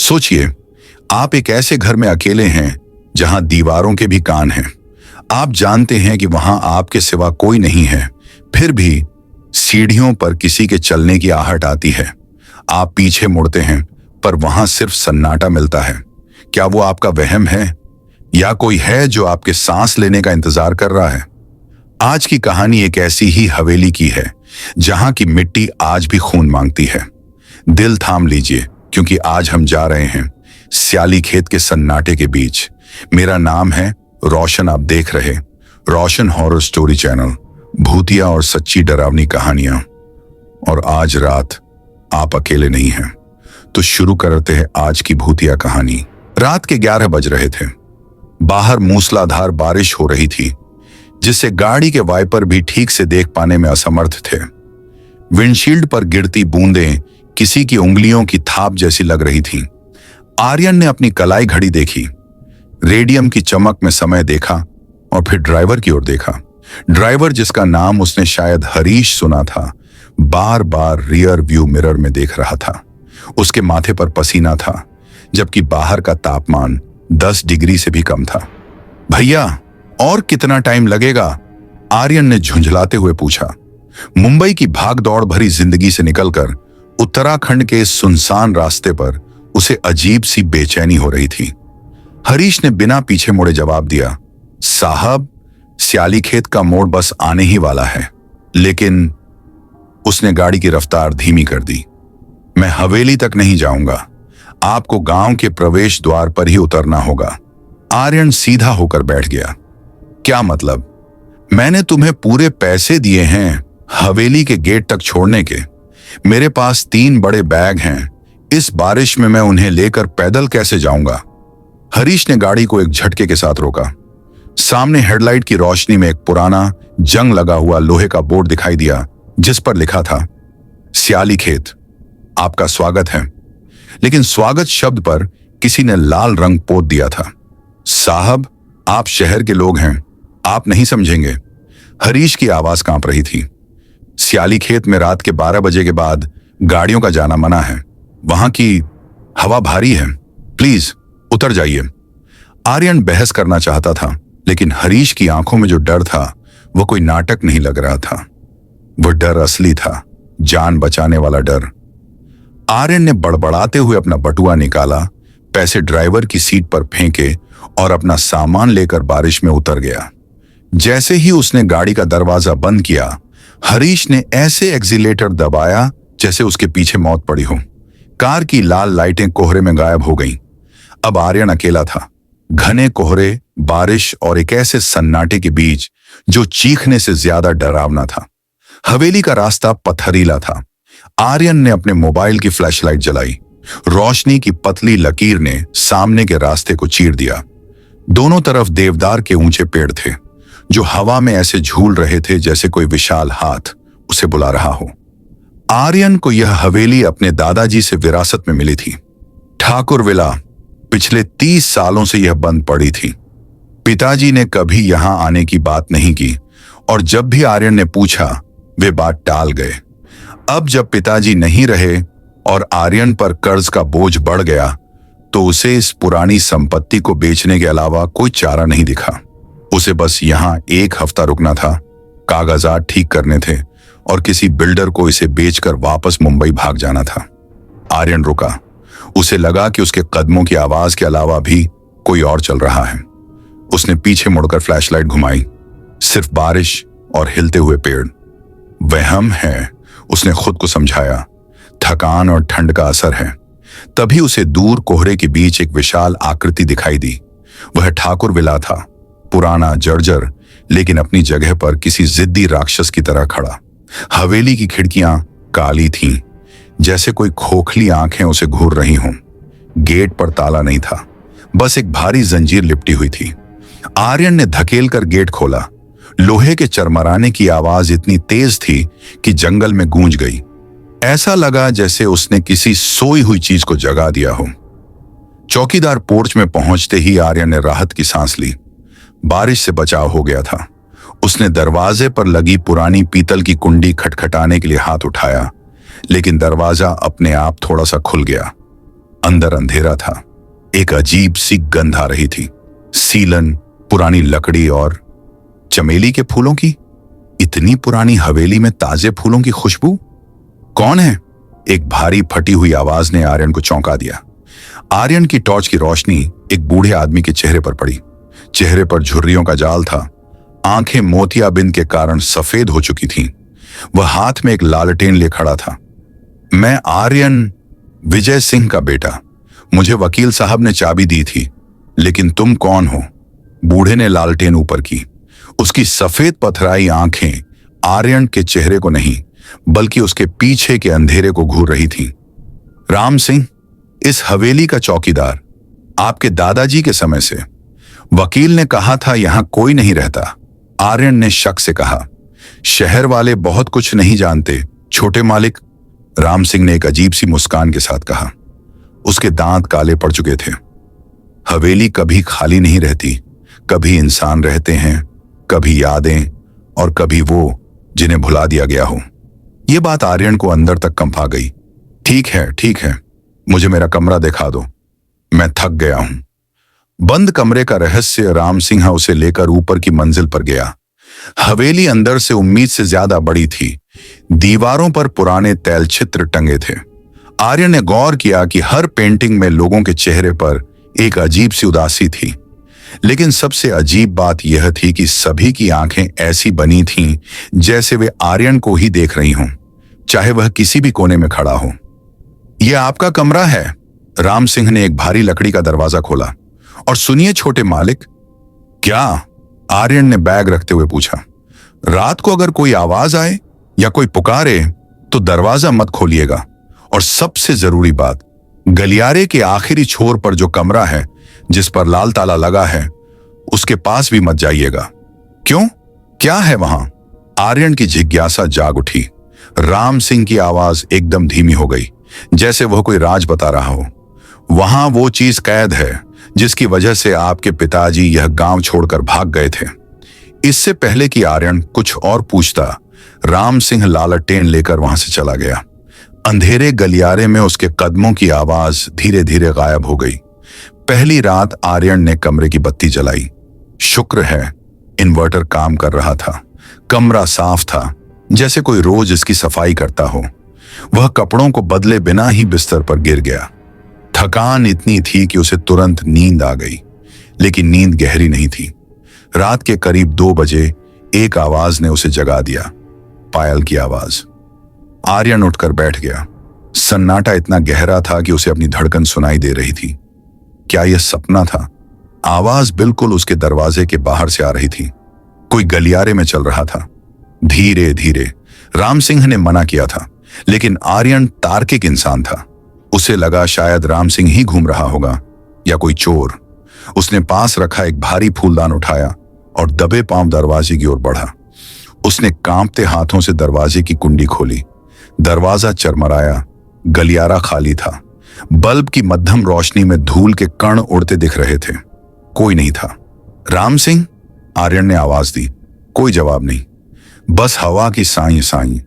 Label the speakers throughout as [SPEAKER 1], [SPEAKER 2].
[SPEAKER 1] सोचिए, आप एक ऐसे घर में अकेले हैं जहां दीवारों के भी कान हैं। आप जानते हैं कि वहां आपके सिवा कोई नहीं है, फिर भी सीढ़ियों पर किसी के चलने की आहट आती है। आप पीछे मुड़ते हैं, पर वहां सिर्फ सन्नाटा मिलता है। क्या वो आपका वहम है, या कोई है जो आपके सांस लेने का इंतजार कर रहा है? आज की कहानी एक ऐसी ही हवेली की है जहां की मिट्टी आज भी खून मांगती है। दिल थाम लीजिए, क्योंकि आज हम जा रहे हैं स्याली खेत के सन्नाटे के बीच। मेरा नाम है रोशन, आप देख रहे रोशन हॉरर स्टोरी चैनल, भूतिया और सच्ची डरावनी कहानियां। और आज रात आप अकेले नहीं हैं। तो शुरू करते हैं आज की भूतिया कहानी। रात के 11 बज रहे थे। बाहर मूसलाधार बारिश हो रही थी, जिससे गाड़ी के वाइपर भी ठीक से देख पाने में असमर्थ थे। विंडशील्ड पर गिरती बूंदें किसी की उंगलियों की थाप जैसी लग रही थीं। आर्यन ने अपनी कलाई घड़ी देखी, रेडियम की चमक में समय देखा और फिर ड्राइवर की ओर देखा। ड्राइवर, जिसका नाम उसने शायद हरीश सुना था, बार बार रियर व्यू मिरर में देख रहा था। उसके माथे पर पसीना था, जबकि बाहर का तापमान 10 डिग्री से भी कम था। भैया, और कितना टाइम लगेगा? आर्यन ने झुंझलाते हुए पूछा। मुंबई की भागदौड़ भरी जिंदगी से निकलकर उत्तराखंड के इस सुनसान रास्ते पर उसे अजीब सी बेचैनी हो रही थी। हरीश ने बिना पीछे मुड़े जवाब दिया, साहब, स्याली खेत का मोड़ बस आने ही वाला है। लेकिन उसने गाड़ी की रफ्तार धीमी कर दी। मैं हवेली तक नहीं जाऊंगा, आपको गांव के प्रवेश द्वार पर ही उतरना होगा। आर्यन सीधा होकर बैठ गया। क्या मतलब? मैंने तुम्हें पूरे पैसे दिए हैं हवेली के गेट तक छोड़ने के। मेरे पास 3 बड़े बैग हैं। इस बारिश में मैं उन्हें लेकर पैदल कैसे जाऊंगा? हरीश ने गाड़ी को एक झटके के साथ रोका। सामने हेडलाइट की रोशनी में एक पुराना जंग लगा हुआ लोहे का बोर्ड दिखाई दिया, जिस पर लिखा था, स्याली खेत, आपका स्वागत है। लेकिन स्वागत शब्द पर किसी ने लाल रंग पोत दिया था। साहब, आप शहर के लोग हैं, आप नहीं समझेंगे। हरीश की आवाज कांप रही थी। स्याली खेत में रात के 12 बजे के बाद गाड़ियों का जाना मना है। वहां की हवा भारी है, प्लीज उतर जाइए। आर्यन बहस करना चाहता था, लेकिन हरीश की आंखों में जो डर था वो कोई नाटक नहीं लग रहा था। वो डर असली था, जान बचाने वाला डर। आर्यन ने बड़बड़ाते हुए अपना बटुआ निकाला, पैसे ड्राइवर की सीट पर फेंके और अपना सामान लेकर बारिश में उतर गया। जैसे ही उसने गाड़ी का दरवाजा बंद किया, हरीश ने ऐसे एक्सीलेटर दबाया जैसे उसके पीछे मौत पड़ी हो। कार की लाल लाइटें कोहरे में गायब हो गईं। अब आर्यन अकेला था, घने कोहरे, बारिश और एक ऐसे सन्नाटे के बीच जो चीखने से ज्यादा डरावना था। हवेली का रास्ता पथरीला था। आर्यन ने अपने मोबाइल की फ्लैशलाइट जलाई। रोशनी की पतली लकीर ने सामने के रास्ते को चीर दिया। दोनों तरफ देवदार के ऊंचे पेड़ थे, जो हवा में ऐसे झूल रहे थे जैसे कोई विशाल हाथ उसे बुला रहा हो। आर्यन को यह हवेली अपने दादाजी से विरासत में मिली थी। ठाकुर विला। पिछले 30 सालों से यह बंद पड़ी थी। पिताजी ने कभी यहां आने की बात नहीं की, और जब भी आर्यन ने पूछा, वे बात टाल गए। अब जब पिताजी नहीं रहे और आर्यन पर कर्ज का बोझ बढ़ गया, तो उसे इस पुरानी संपत्ति को बेचने के अलावा कोई चारा नहीं दिखा। उसे बस यहां 1 हफ्ता रुकना था, कागजात ठीक करने थे और किसी बिल्डर को इसे बेचकर वापस मुंबई भाग जाना था। आर्यन रुका। उसे लगा कि उसके कदमों की आवाज के अलावा भी कोई और चल रहा है। उसने पीछे मुड़कर फ्लैशलाइट घुमाई। सिर्फ बारिश और हिलते हुए पेड़। वहम है, उसने खुद को समझाया। थकान और ठंड का असर है। तभी उसे दूर कोहरे के बीच एक विशाल आकृति दिखाई दी। वह ठाकुर विला था, पुराना, जर्जर, लेकिन अपनी जगह पर किसी जिद्दी राक्षस की तरह खड़ा। हवेली की खिड़कियां काली थीं, जैसे कोई खोखली आंखें उसे घूर रही हों। गेट पर ताला नहीं था, बस एक भारी जंजीर लिपटी हुई थी। आर्यन ने धकेल कर गेट खोला। लोहे के चरमराने की आवाज इतनी तेज थी कि जंगल में गूंज गई। ऐसा लगा जैसे उसने किसी सोई हुई चीज को जगा दिया हो। चौकीदार पोर्च में पहुंचते ही आर्यन ने राहत की सांस ली। बारिश से बचाव हो गया था। उसने दरवाजे पर लगी पुरानी पीतल की कुंडी खटखटाने के लिए हाथ उठाया, लेकिन दरवाजा अपने आप थोड़ा सा खुल गया। अंदर अंधेरा था। एक अजीब सी गंध आ रही थी, सीलन, पुरानी लकड़ी और चमेली के फूलों की। इतनी पुरानी हवेली में ताजे फूलों की खुशबू? कौन है? एक भारी फटी हुई आवाज ने आर्यन को चौंका दिया। आर्यन की टॉर्च की रोशनी एक बूढ़े आदमी के चेहरे पर पड़ी। चेहरे पर झुर्रियों का जाल था, आंखें मोतियाबिंद के कारण सफेद हो चुकी थीं। वह हाथ में एक लालटेन लिए खड़ा था। मैं आर्यन, विजय सिंह का बेटा। मुझे वकील साहब ने चाबी दी थी, लेकिन तुम कौन हो? बूढ़े ने लालटेन ऊपर की। उसकी सफेद पथराई आंखें आर्यन के चेहरे को नहीं, बल्कि उसके पीछे के अंधेरे को घूर रही थीं। राम सिंह, इस हवेली का चौकीदार, आपके दादाजी के समय से। वकील ने कहा था यहां कोई नहीं रहता। आर्यन ने शक से कहा। शहर वाले बहुत कुछ नहीं जानते, छोटे मालिक, राम सिंह ने एक अजीब सी मुस्कान के साथ कहा। उसके दांत काले पड़ चुके थे। हवेली कभी खाली नहीं रहती, कभी इंसान रहते हैं, कभी यादें, और कभी वो जिन्हें भुला दिया गया हो। यह बात आर्यन को अंदर तक कंपा गई। ठीक है, मुझे मेरा कमरा दिखा दो, मैं थक गया हूं। बंद कमरे का रहस्य राम सिंह उसे लेकर ऊपर की मंजिल पर गया। हवेली अंदर से उम्मीद से ज्यादा बड़ी थी। दीवारों पर पुराने तैलचित्र टंगे थे। आर्यन ने गौर किया कि हर पेंटिंग में लोगों के चेहरे पर एक अजीब सी उदासी थी। लेकिन सबसे अजीब बात यह थी कि सभी की आंखें ऐसी बनी थीं जैसे वे आर्यन को ही देख रही हों, चाहे वह किसी भी कोने में खड़ा हो। यह आपका कमरा है? राम सिंह ने एक भारी लकड़ी का दरवाजा खोला। और सुनिए छोटे मालिक। क्या? आर्यन ने बैग रखते हुए पूछा। रात को अगर कोई आवाज आए या कोई पुकारे तो दरवाजा मत खोलिएगा। और सबसे जरूरी बात, गलियारे के आखिरी छोर पर जो कमरा है जिस पर लाल ताला लगा है, उसके पास भी मत जाइएगा। क्यों? क्या है वहां? आर्यन की जिज्ञासा जाग उठी। राम सिंह की आवाज एकदम धीमी हो गई, जैसे वह कोई राज बता रहा हो। वहां वो चीज कैद है जिसकी वजह से आपके पिताजी यह गांव छोड़कर भाग गए थे। इससे पहले कि आर्यन कुछ और पूछता, राम सिंह लालटेन लेकर वहां से चला गया। अंधेरे गलियारे में उसके कदमों की आवाज धीरे धीरे गायब हो गई। पहली रात आर्यन ने कमरे की बत्ती जलाई। शुक्र है इन्वर्टर काम कर रहा था। कमरा साफ था, जैसे कोई रोज इसकी सफाई करता हो। वह कपड़ों को बदले बिना ही बिस्तर पर गिर गया। थकान इतनी थी कि उसे तुरंत नींद आ गई, लेकिन नींद गहरी नहीं थी। रात के करीब 2 बजे एक आवाज ने उसे जगा दिया, पायल की आवाज। आर्यन उठकर बैठ गया। सन्नाटा इतना गहरा था कि उसे अपनी धड़कन सुनाई दे रही थी। क्या यह सपना था? आवाज बिल्कुल उसके दरवाजे के बाहर से आ रही थी। कोई गलियारे में चल रहा था। धीरे धीरे। राम सिंह ने मना किया था, लेकिन आर्यन तार्किक इंसान था। उसे लगा शायद राम सिंह ही घूम रहा होगा या कोई चोर। उसने पास रखा एक भारी फूलदान उठाया और दबे पांव दरवाजे की ओर बढ़ा। उसने कांपते हाथों से दरवाजे की कुंडी खोली। दरवाजा चरमराया। गलियारा खाली था। बल्ब की मध्यम रोशनी में धूल के कण उड़ते दिख रहे थे। कोई नहीं था। राम सिंह? आर्यन ने आवाज दी। कोई जवाब नहीं, बस हवा की साई साई।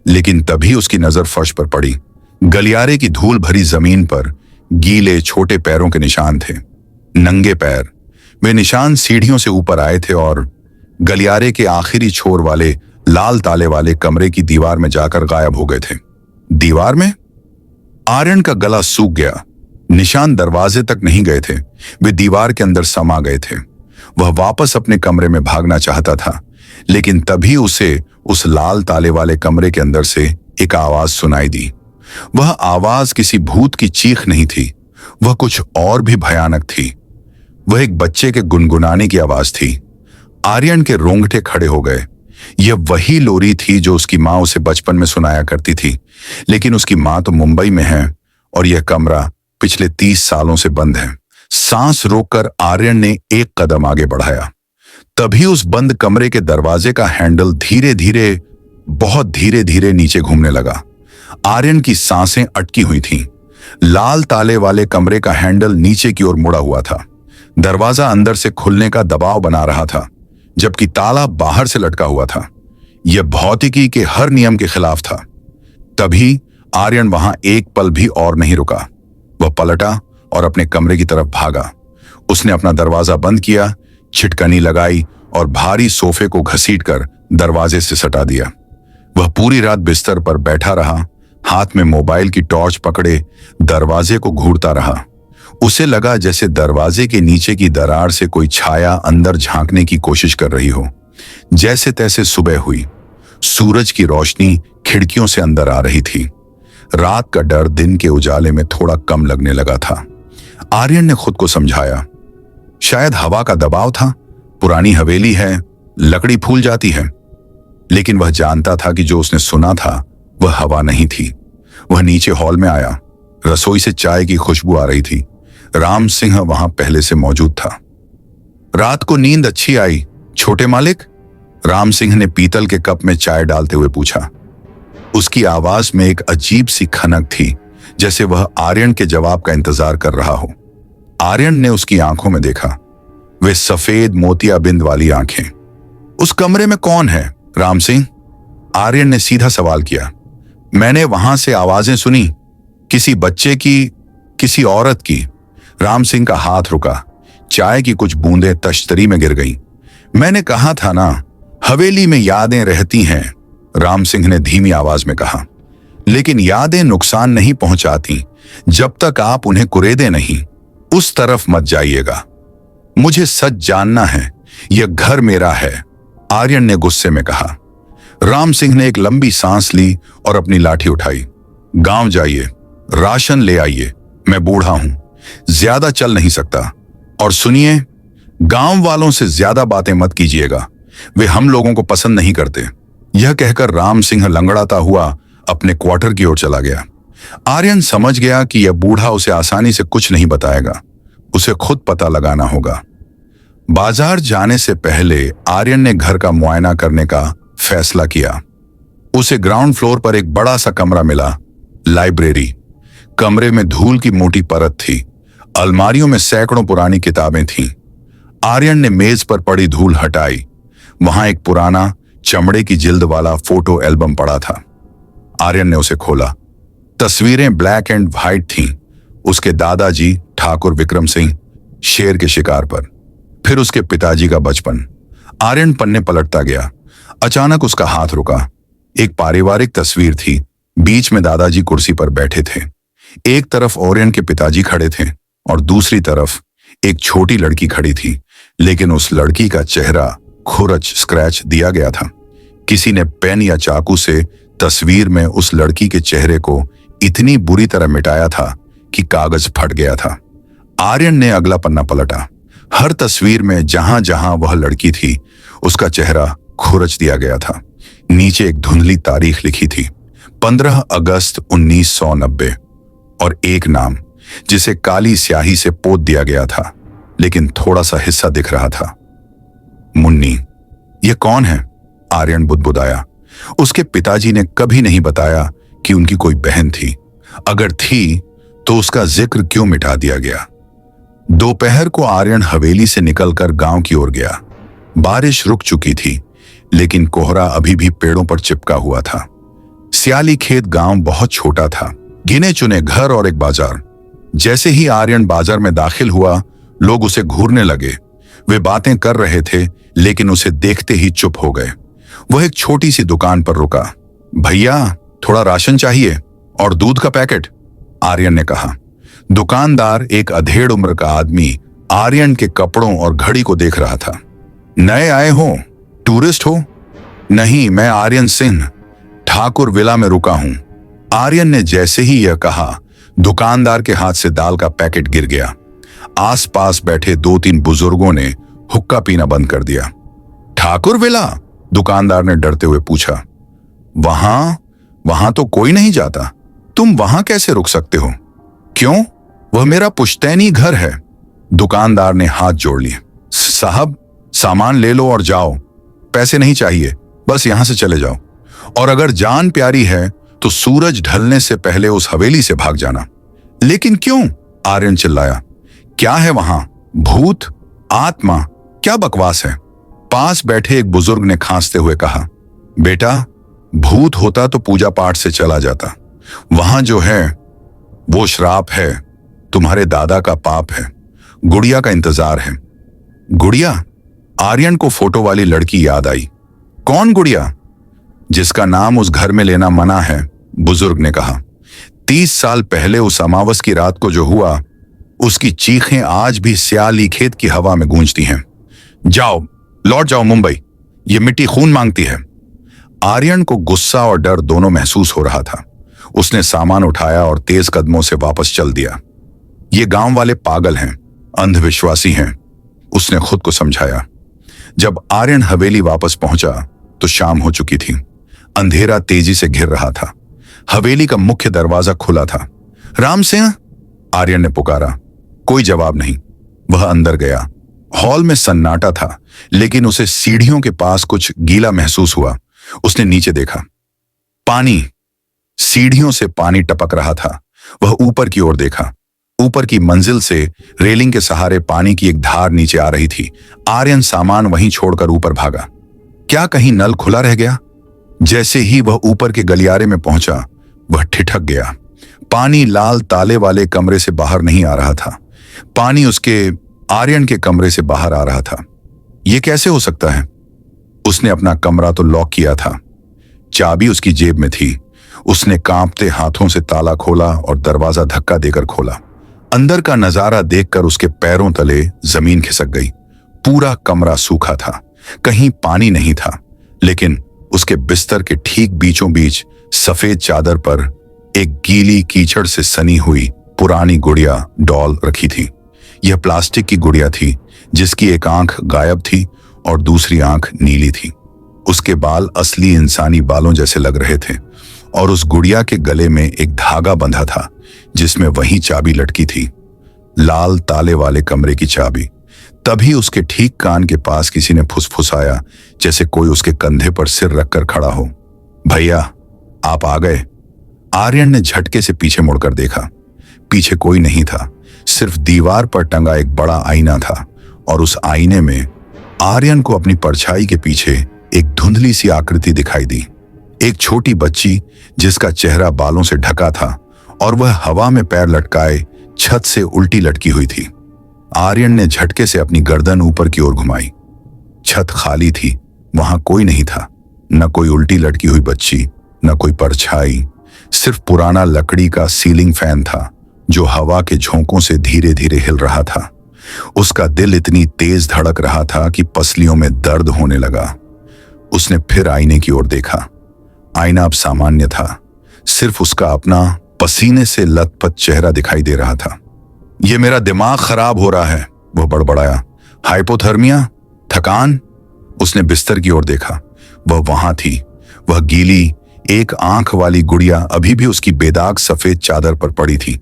[SPEAKER 1] लेकिन तभी उसकी नजर फर्श पर पड़ी। गलियारे की धूल भरी जमीन पर गीले छोटे पैरों के निशान थे। नंगे पैर। वे निशान सीढ़ियों से ऊपर आए थे और गलियारे के आखिरी छोर वाले लाल ताले वाले कमरे की दीवार में जाकर गायब हो गए थे। दीवार में? आर्यन का गला सूख गया। निशान दरवाजे तक नहीं गए थे, वे दीवार के अंदर समा गए थे। वह वापस अपने कमरे में भागना चाहता था, लेकिन तभी उसे उस लाल ताले वाले कमरे के अंदर से एक आवाज सुनाई दी। वह आवाज किसी भूत की चीख नहीं थी, वह कुछ और भी भयानक थी। वह एक बच्चे के गुनगुनाने की आवाज थी। आर्यन के रोंगटे खड़े हो गए। यह वही लोरी थी जो उसकी माँ उसे बचपन में सुनाया करती थी, लेकिन उसकी माँ तो मुंबई में है और यह कमरा पिछले 30 सालों से बंद है। सांस रोककर आर्यन ने एक कदम आगे बढ़ाया। तभी उस बंद कमरे के दरवाजे का हैंडल धीरे धीरे, बहुत धीरे धीरे नीचे घूमने लगा। आर्यन की सांसें अटकी हुई थीं। लाल ताले वाले कमरे का हैंडल नीचे की ओर मुड़ा हुआ था। दरवाजा अंदर से खुलने का दबाव बना रहा था, जबकि ताला बाहर से लटका हुआ था। यह भौतिकी के हर नियम के खिलाफ था। तभी आर्यन वहां एक पल भी और नहीं रुका। वह पलटा और अपने कमरे की तरफ भागा। उसने अपना दरवाजा बंद किया, छिटकनी लगाई और भारी सोफे को घसीटकर दरवाजे से सटा दिया। वह पूरी रात बिस्तर पर बैठा रहा, हाथ में मोबाइल की टॉर्च पकड़े दरवाजे को घूरता रहा। उसे लगा जैसे दरवाजे के नीचे की दरार से कोई छाया अंदर झांकने की कोशिश कर रही हो। जैसे तैसे सुबह हुई। सूरज की रोशनी खिड़कियों से अंदर आ रही थी। रात का डर दिन के उजाले में थोड़ा कम लगने लगा था। आर्यन ने खुद को समझाया, शायद हवा का दबाव था, पुरानी हवेली है, लकड़ी फूल जाती है। लेकिन वह जानता था कि जो उसने सुना था वह हवा नहीं थी। वह नीचे हॉल में आया। रसोई से चाय की खुशबू आ रही थी। राम सिंह वहां पहले से मौजूद था। रात को नींद अच्छी आई छोटे मालिक? राम सिंह ने पीतल के कप में चाय डालते हुए पूछा। उसकी आवाज में एक अजीब सी खनक थी, जैसे वह आर्यन के जवाब का इंतजार कर रहा हो। आर्यन ने उसकी आंखों में देखा, वे सफेद मोतियाबिंद वाली आंखें। उस कमरे में कौन है राम सिंह? आर्यन ने सीधा सवाल किया। मैंने वहां से आवाजें सुनी, किसी बच्चे की, किसी औरत की। राम सिंह का हाथ रुका। चाय की कुछ बूंदें तश्तरी में गिर गईं। मैंने कहा था ना, हवेली में यादें रहती हैं, राम सिंह ने धीमी आवाज में कहा। लेकिन यादें नुकसान नहीं पहुंचाती जब तक आप उन्हें कुरेदे नहीं। उस तरफ मत जाइएगा। मुझे सच जानना है, यह घर मेरा है, आर्यन ने गुस्से में कहा। राम सिंह ने एक लंबी सांस ली और अपनी लाठी उठाई। गांव जाइए, राशन ले आइए, मैं बूढ़ा हूं, ज्यादा चल नहीं सकता। और सुनिए, गांव वालों से ज्यादा बातें मत कीजिएगा, वे हम लोगों को पसंद नहीं करते। यह कहकर राम सिंह लंगड़ाता हुआ अपने क्वार्टर की ओर चला गया। आर्यन समझ गया कि यह बूढ़ा उसे आसानी से कुछ नहीं बताएगा, उसे खुद पता लगाना होगा। बाजार जाने से पहले आर्यन ने घर का मुआयना करने का फैसला किया। उसे ग्राउंड फ्लोर पर एक बड़ा सा कमरा मिला, लाइब्रेरी। कमरे में धूल की मोटी परत थी। अलमारियों में सैकड़ों पुरानी किताबें थीं। आर्यन ने मेज पर पड़ी धूल हटाई। वहां एक पुराना चमड़े की जिल्द वाला फोटो एल्बम पड़ा था। आर्यन ने उसे खोला। तस्वीरें ब्लैक एंड व्हाइट थीं। उसके दादाजी ठाकुर विक्रम सिंह शेर के शिकार पर, फिर उसके पिताजी का बचपन। आर्यन पन्ने पलटता गया। अचानक उसका हाथ रुका। एक पारिवारिक तस्वीर थी। बीच में दादाजी कुर्सी पर बैठे थे। एक तरफ आर्यन के पिताजी खड़े थे और दूसरी तरफ एक छोटी लड़की खड़ी थी, लेकिन उस लड़की का चेहरा खुरच स्क्रैच दिया गया था। किसी ने पेन या चाकू से तस्वीर में उस लड़की के चेहरे को इतनी बुरी तरह मिटाया था कि कागज फट गया था। आर्यन ने अगला पन्ना पलटा। हर तस्वीर में जहां जहां वह लड़की थी, उसका चेहरा खुरच दिया गया था। नीचे एक धुंधली तारीख लिखी थी, 15 अगस्त 1990, और एक नाम जिसे काली स्याही से पोत दिया गया था, लेकिन थोड़ा सा हिस्सा दिख रहा था, मुन्नी। यह कौन है? आर्यन बुदबुदाया। उसके पिताजी ने कभी नहीं बताया कि उनकी कोई बहन थी। अगर थी तो उसका जिक्र क्यों मिटा दिया गया? दोपहर को आर्यन हवेली से निकलकर गांव की ओर गया। बारिश रुक चुकी थी, लेकिन कोहरा अभी भी पेड़ों पर चिपका हुआ था। सियाली खेत गांव बहुत छोटा था, गिने चुने घर और एक बाजार। जैसे ही आर्यन बाजार में दाखिल हुआ, लोग उसे घूरने लगे। वे बातें कर रहे थे, लेकिन उसे देखते ही चुप हो गए। वह एक छोटी सी दुकान पर रुका। भैया, थोड़ा राशन चाहिए और दूध का पैकेट, आर्यन ने कहा। दुकानदार, एक अधेड़ उम्र का आदमी, आर्यन के कपड़ों और घड़ी को देख रहा था। नए आए हो? टूरिस्ट हो? नहीं, मैं आर्यन सिंह, ठाकुर विला में रुका हूं। आर्यन ने जैसे ही यह कहा, दुकानदार के हाथ से दाल का पैकेट गिर गया। आसपास बैठे 2-3 बुजुर्गों ने हुक्का पीना बंद कर दिया। ठाकुर विला? दुकानदार ने डरते हुए पूछा। वहां तो कोई नहीं जाता। तुम वहां कैसे रुक सकते हो? क्यों? वह मेरा पुश्तैनी घर है। दुकानदार ने हाथ जोड़ लिए। साहब, सामान ले लो और जाओ। पैसे नहीं चाहिए, बस यहां से चले जाओ। और अगर जान प्यारी है तो सूरज ढलने से पहले उस हवेली से भाग जाना। लेकिन क्यों? आर्यन चिल्लाया। क्या है वहां? भूत? आत्मा? क्या बकवास है? पास बैठे एक बुजुर्ग ने खांसते हुए कहा। बेटा, भूत होता तो पूजा पाठ से चला जाता। वहां जो है वो श्राप है। तुम्हारे दादा का पाप है, गुड़िया का इंतजार है। गुड़िया? आर्यन को फोटो वाली लड़की याद आई। कौन गुड़िया? जिसका नाम उस घर में लेना मना है, बुजुर्ग ने कहा। 30 साल पहले उस अमावस की रात को जो हुआ, उसकी चीखें आज भी स्याली खेत की हवा में गूंजती हैं। जाओ, लौट जाओ मुंबई, ये मिट्टी खून मांगती है। आर्यन को गुस्सा और डर दोनों महसूस हो रहा था। उसने सामान उठाया और तेज कदमों से वापस चल दिया। ये गांव वाले पागल हैं, अंधविश्वासी हैं, उसने खुद को समझाया। जब आर्यन हवेली वापस पहुंचा तो शाम हो चुकी थी। अंधेरा तेजी से घिर रहा था। हवेली का मुख्य दरवाजा खुला था। राम सिंह? आर्यन ने पुकारा। कोई जवाब नहीं। वह अंदर गया। हॉल में सन्नाटा था, लेकिन उसे सीढ़ियों के पास कुछ गीला महसूस हुआ। उसने नीचे देखा। पानी। सीढ़ियों से पानी टपक रहा था। वह ऊपर की ओर देखा। ऊपर की मंजिल से रेलिंग के सहारे पानी की एक धार नीचे आ रही थी। आर्यन सामान वहीं छोड़कर ऊपर भागा। क्या कहीं नल खुला रह गया? जैसे ही वह ऊपर के गलियारे में पहुंचा, वह ठिठक गया। पानी लाल ताले वाले कमरे से बाहर नहीं आ रहा था। पानी उसके आर्यन के कमरे से बाहर आ रहा था। यह कैसे हो सकता है? उसने अपना कमरा तो लॉक किया था, चाबी उसकी जेब में थी। उसने कांपते हाथों से ताला खोला और दरवाजा धक्का देकर खोला। अंदर का नजारा देखकर उसके पैरों तले जमीन खिसक गई। पूरा कमरा सूखा था, कहीं पानी नहीं था, लेकिन उसके बिस्तर के ठीक बीचों बीच सफेद चादर पर एक गीली कीचड़ से सनी हुई पुरानी गुड़िया डॉल रखी थी। यह प्लास्टिक की गुड़िया थी, जिसकी एक आंख गायब थी और दूसरी आंख नीली थी। उसके बाल असली इंसानी बालों जैसे लग रहे थे और उस गुड़िया के गले में एक धागा बंधा था, जिसमें वही चाबी लटकी थी, लाल ताले वाले कमरे की चाबी। तभी उसके ठीक कान के पास किसी ने फुसफुसाया, जैसे कोई उसके कंधे पर सिर रखकर खड़ा हो। भैया, आप आ गए। आर्यन ने झटके से पीछे मुड़कर देखा। पीछे कोई नहीं था, सिर्फ दीवार पर टंगा एक बड़ा आईना था और उस आईने में आर्यन को अपनी परछाई के पीछे एक धुंधली सी आकृति दिखाई दी। एक छोटी बच्ची जिसका चेहरा बालों से ढका था और वह हवा में पैर लटकाए छत से उल्टी लटकी हुई थी। आर्यन ने झटके से अपनी गर्दन ऊपर की ओर घुमाई। छत खाली थी, वहां कोई नहीं था। न कोई उल्टी लटकी हुई बच्ची, न कोई परछाई, सिर्फ पुराना लकड़ी का सीलिंग फैन था जो हवा के झोंकों से धीरे धीरे हिल रहा था। उसका दिल इतनी तेज धड़क रहा था कि पसलियों में दर्द होने लगा। उसने फिर आईने की ओर देखा। आईना अब सामान्य था, सिर्फ उसका अपना पसीने से लथपथ चेहरा दिखाई दे रहा था। यह मेरा दिमाग खराब हो रहा है, वह बड़बड़ाया। हाइपोथर्मिया, थकान। उसने बिस्तर की ओर देखा। वह वहां थी। वह गीली एक आंख वाली गुड़िया अभी भी उसकी बेदाग सफेद चादर पर पड़ी थी।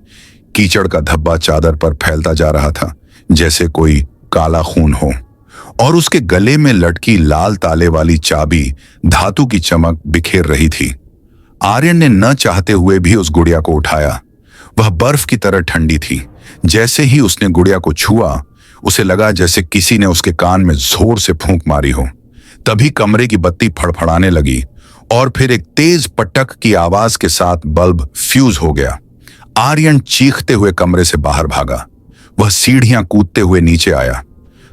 [SPEAKER 1] कीचड़ का धब्बा चादर पर फैलता जा रहा था, जैसे कोई काला खून हो, और उसके गले में लटकी लाल ताले वाली चाबी धातु की चमक बिखेर रही थी। आर्यन ने न चाहते हुए भी उस गुड़िया को उठाया। वह बर्फ की तरह ठंडी थी। जैसे ही उसने गुड़िया को छुआ, उसे लगा जैसे किसी ने उसके कान में जोर से फूंक मारी हो। तभी कमरे की बत्ती फड़फड़ाने लगी और फिर एक तेज पटक की आवाज के साथ बल्ब फ्यूज हो गया। आर्यन चीखते हुए कमरे से बाहर भागा। वह सीढ़ियां कूदते हुए नीचे आया।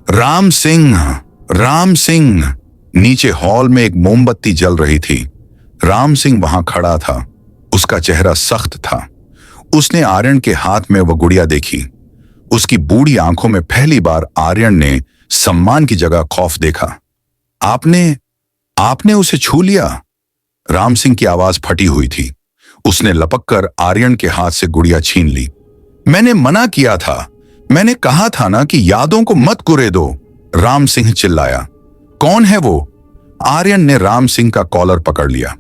[SPEAKER 1] राम सिंह, राम सिंह! नीचे हॉल में एक मोमबत्ती जल रही थी। राम सिंह वहां खड़ा था। उसका चेहरा सख्त था। उसने आर्यन के हाथ में वह गुड़िया देखी। उसकी बूढ़ी आंखों में पहली बार आर्यन ने सम्मान की जगह खौफ देखा। आपने उसे छू लिया? राम सिंह की आवाज फटी हुई थी। उसने लपककर आर्यन के हाथ से गुड़िया छीन ली। मैंने मना किया था, मैंने कहा था ना कि यादों को मत कुरे दो, राम सिंह चिल्लाया। कौन है वो? आर्यन ने राम सिंह का कॉलर पकड़ लिया।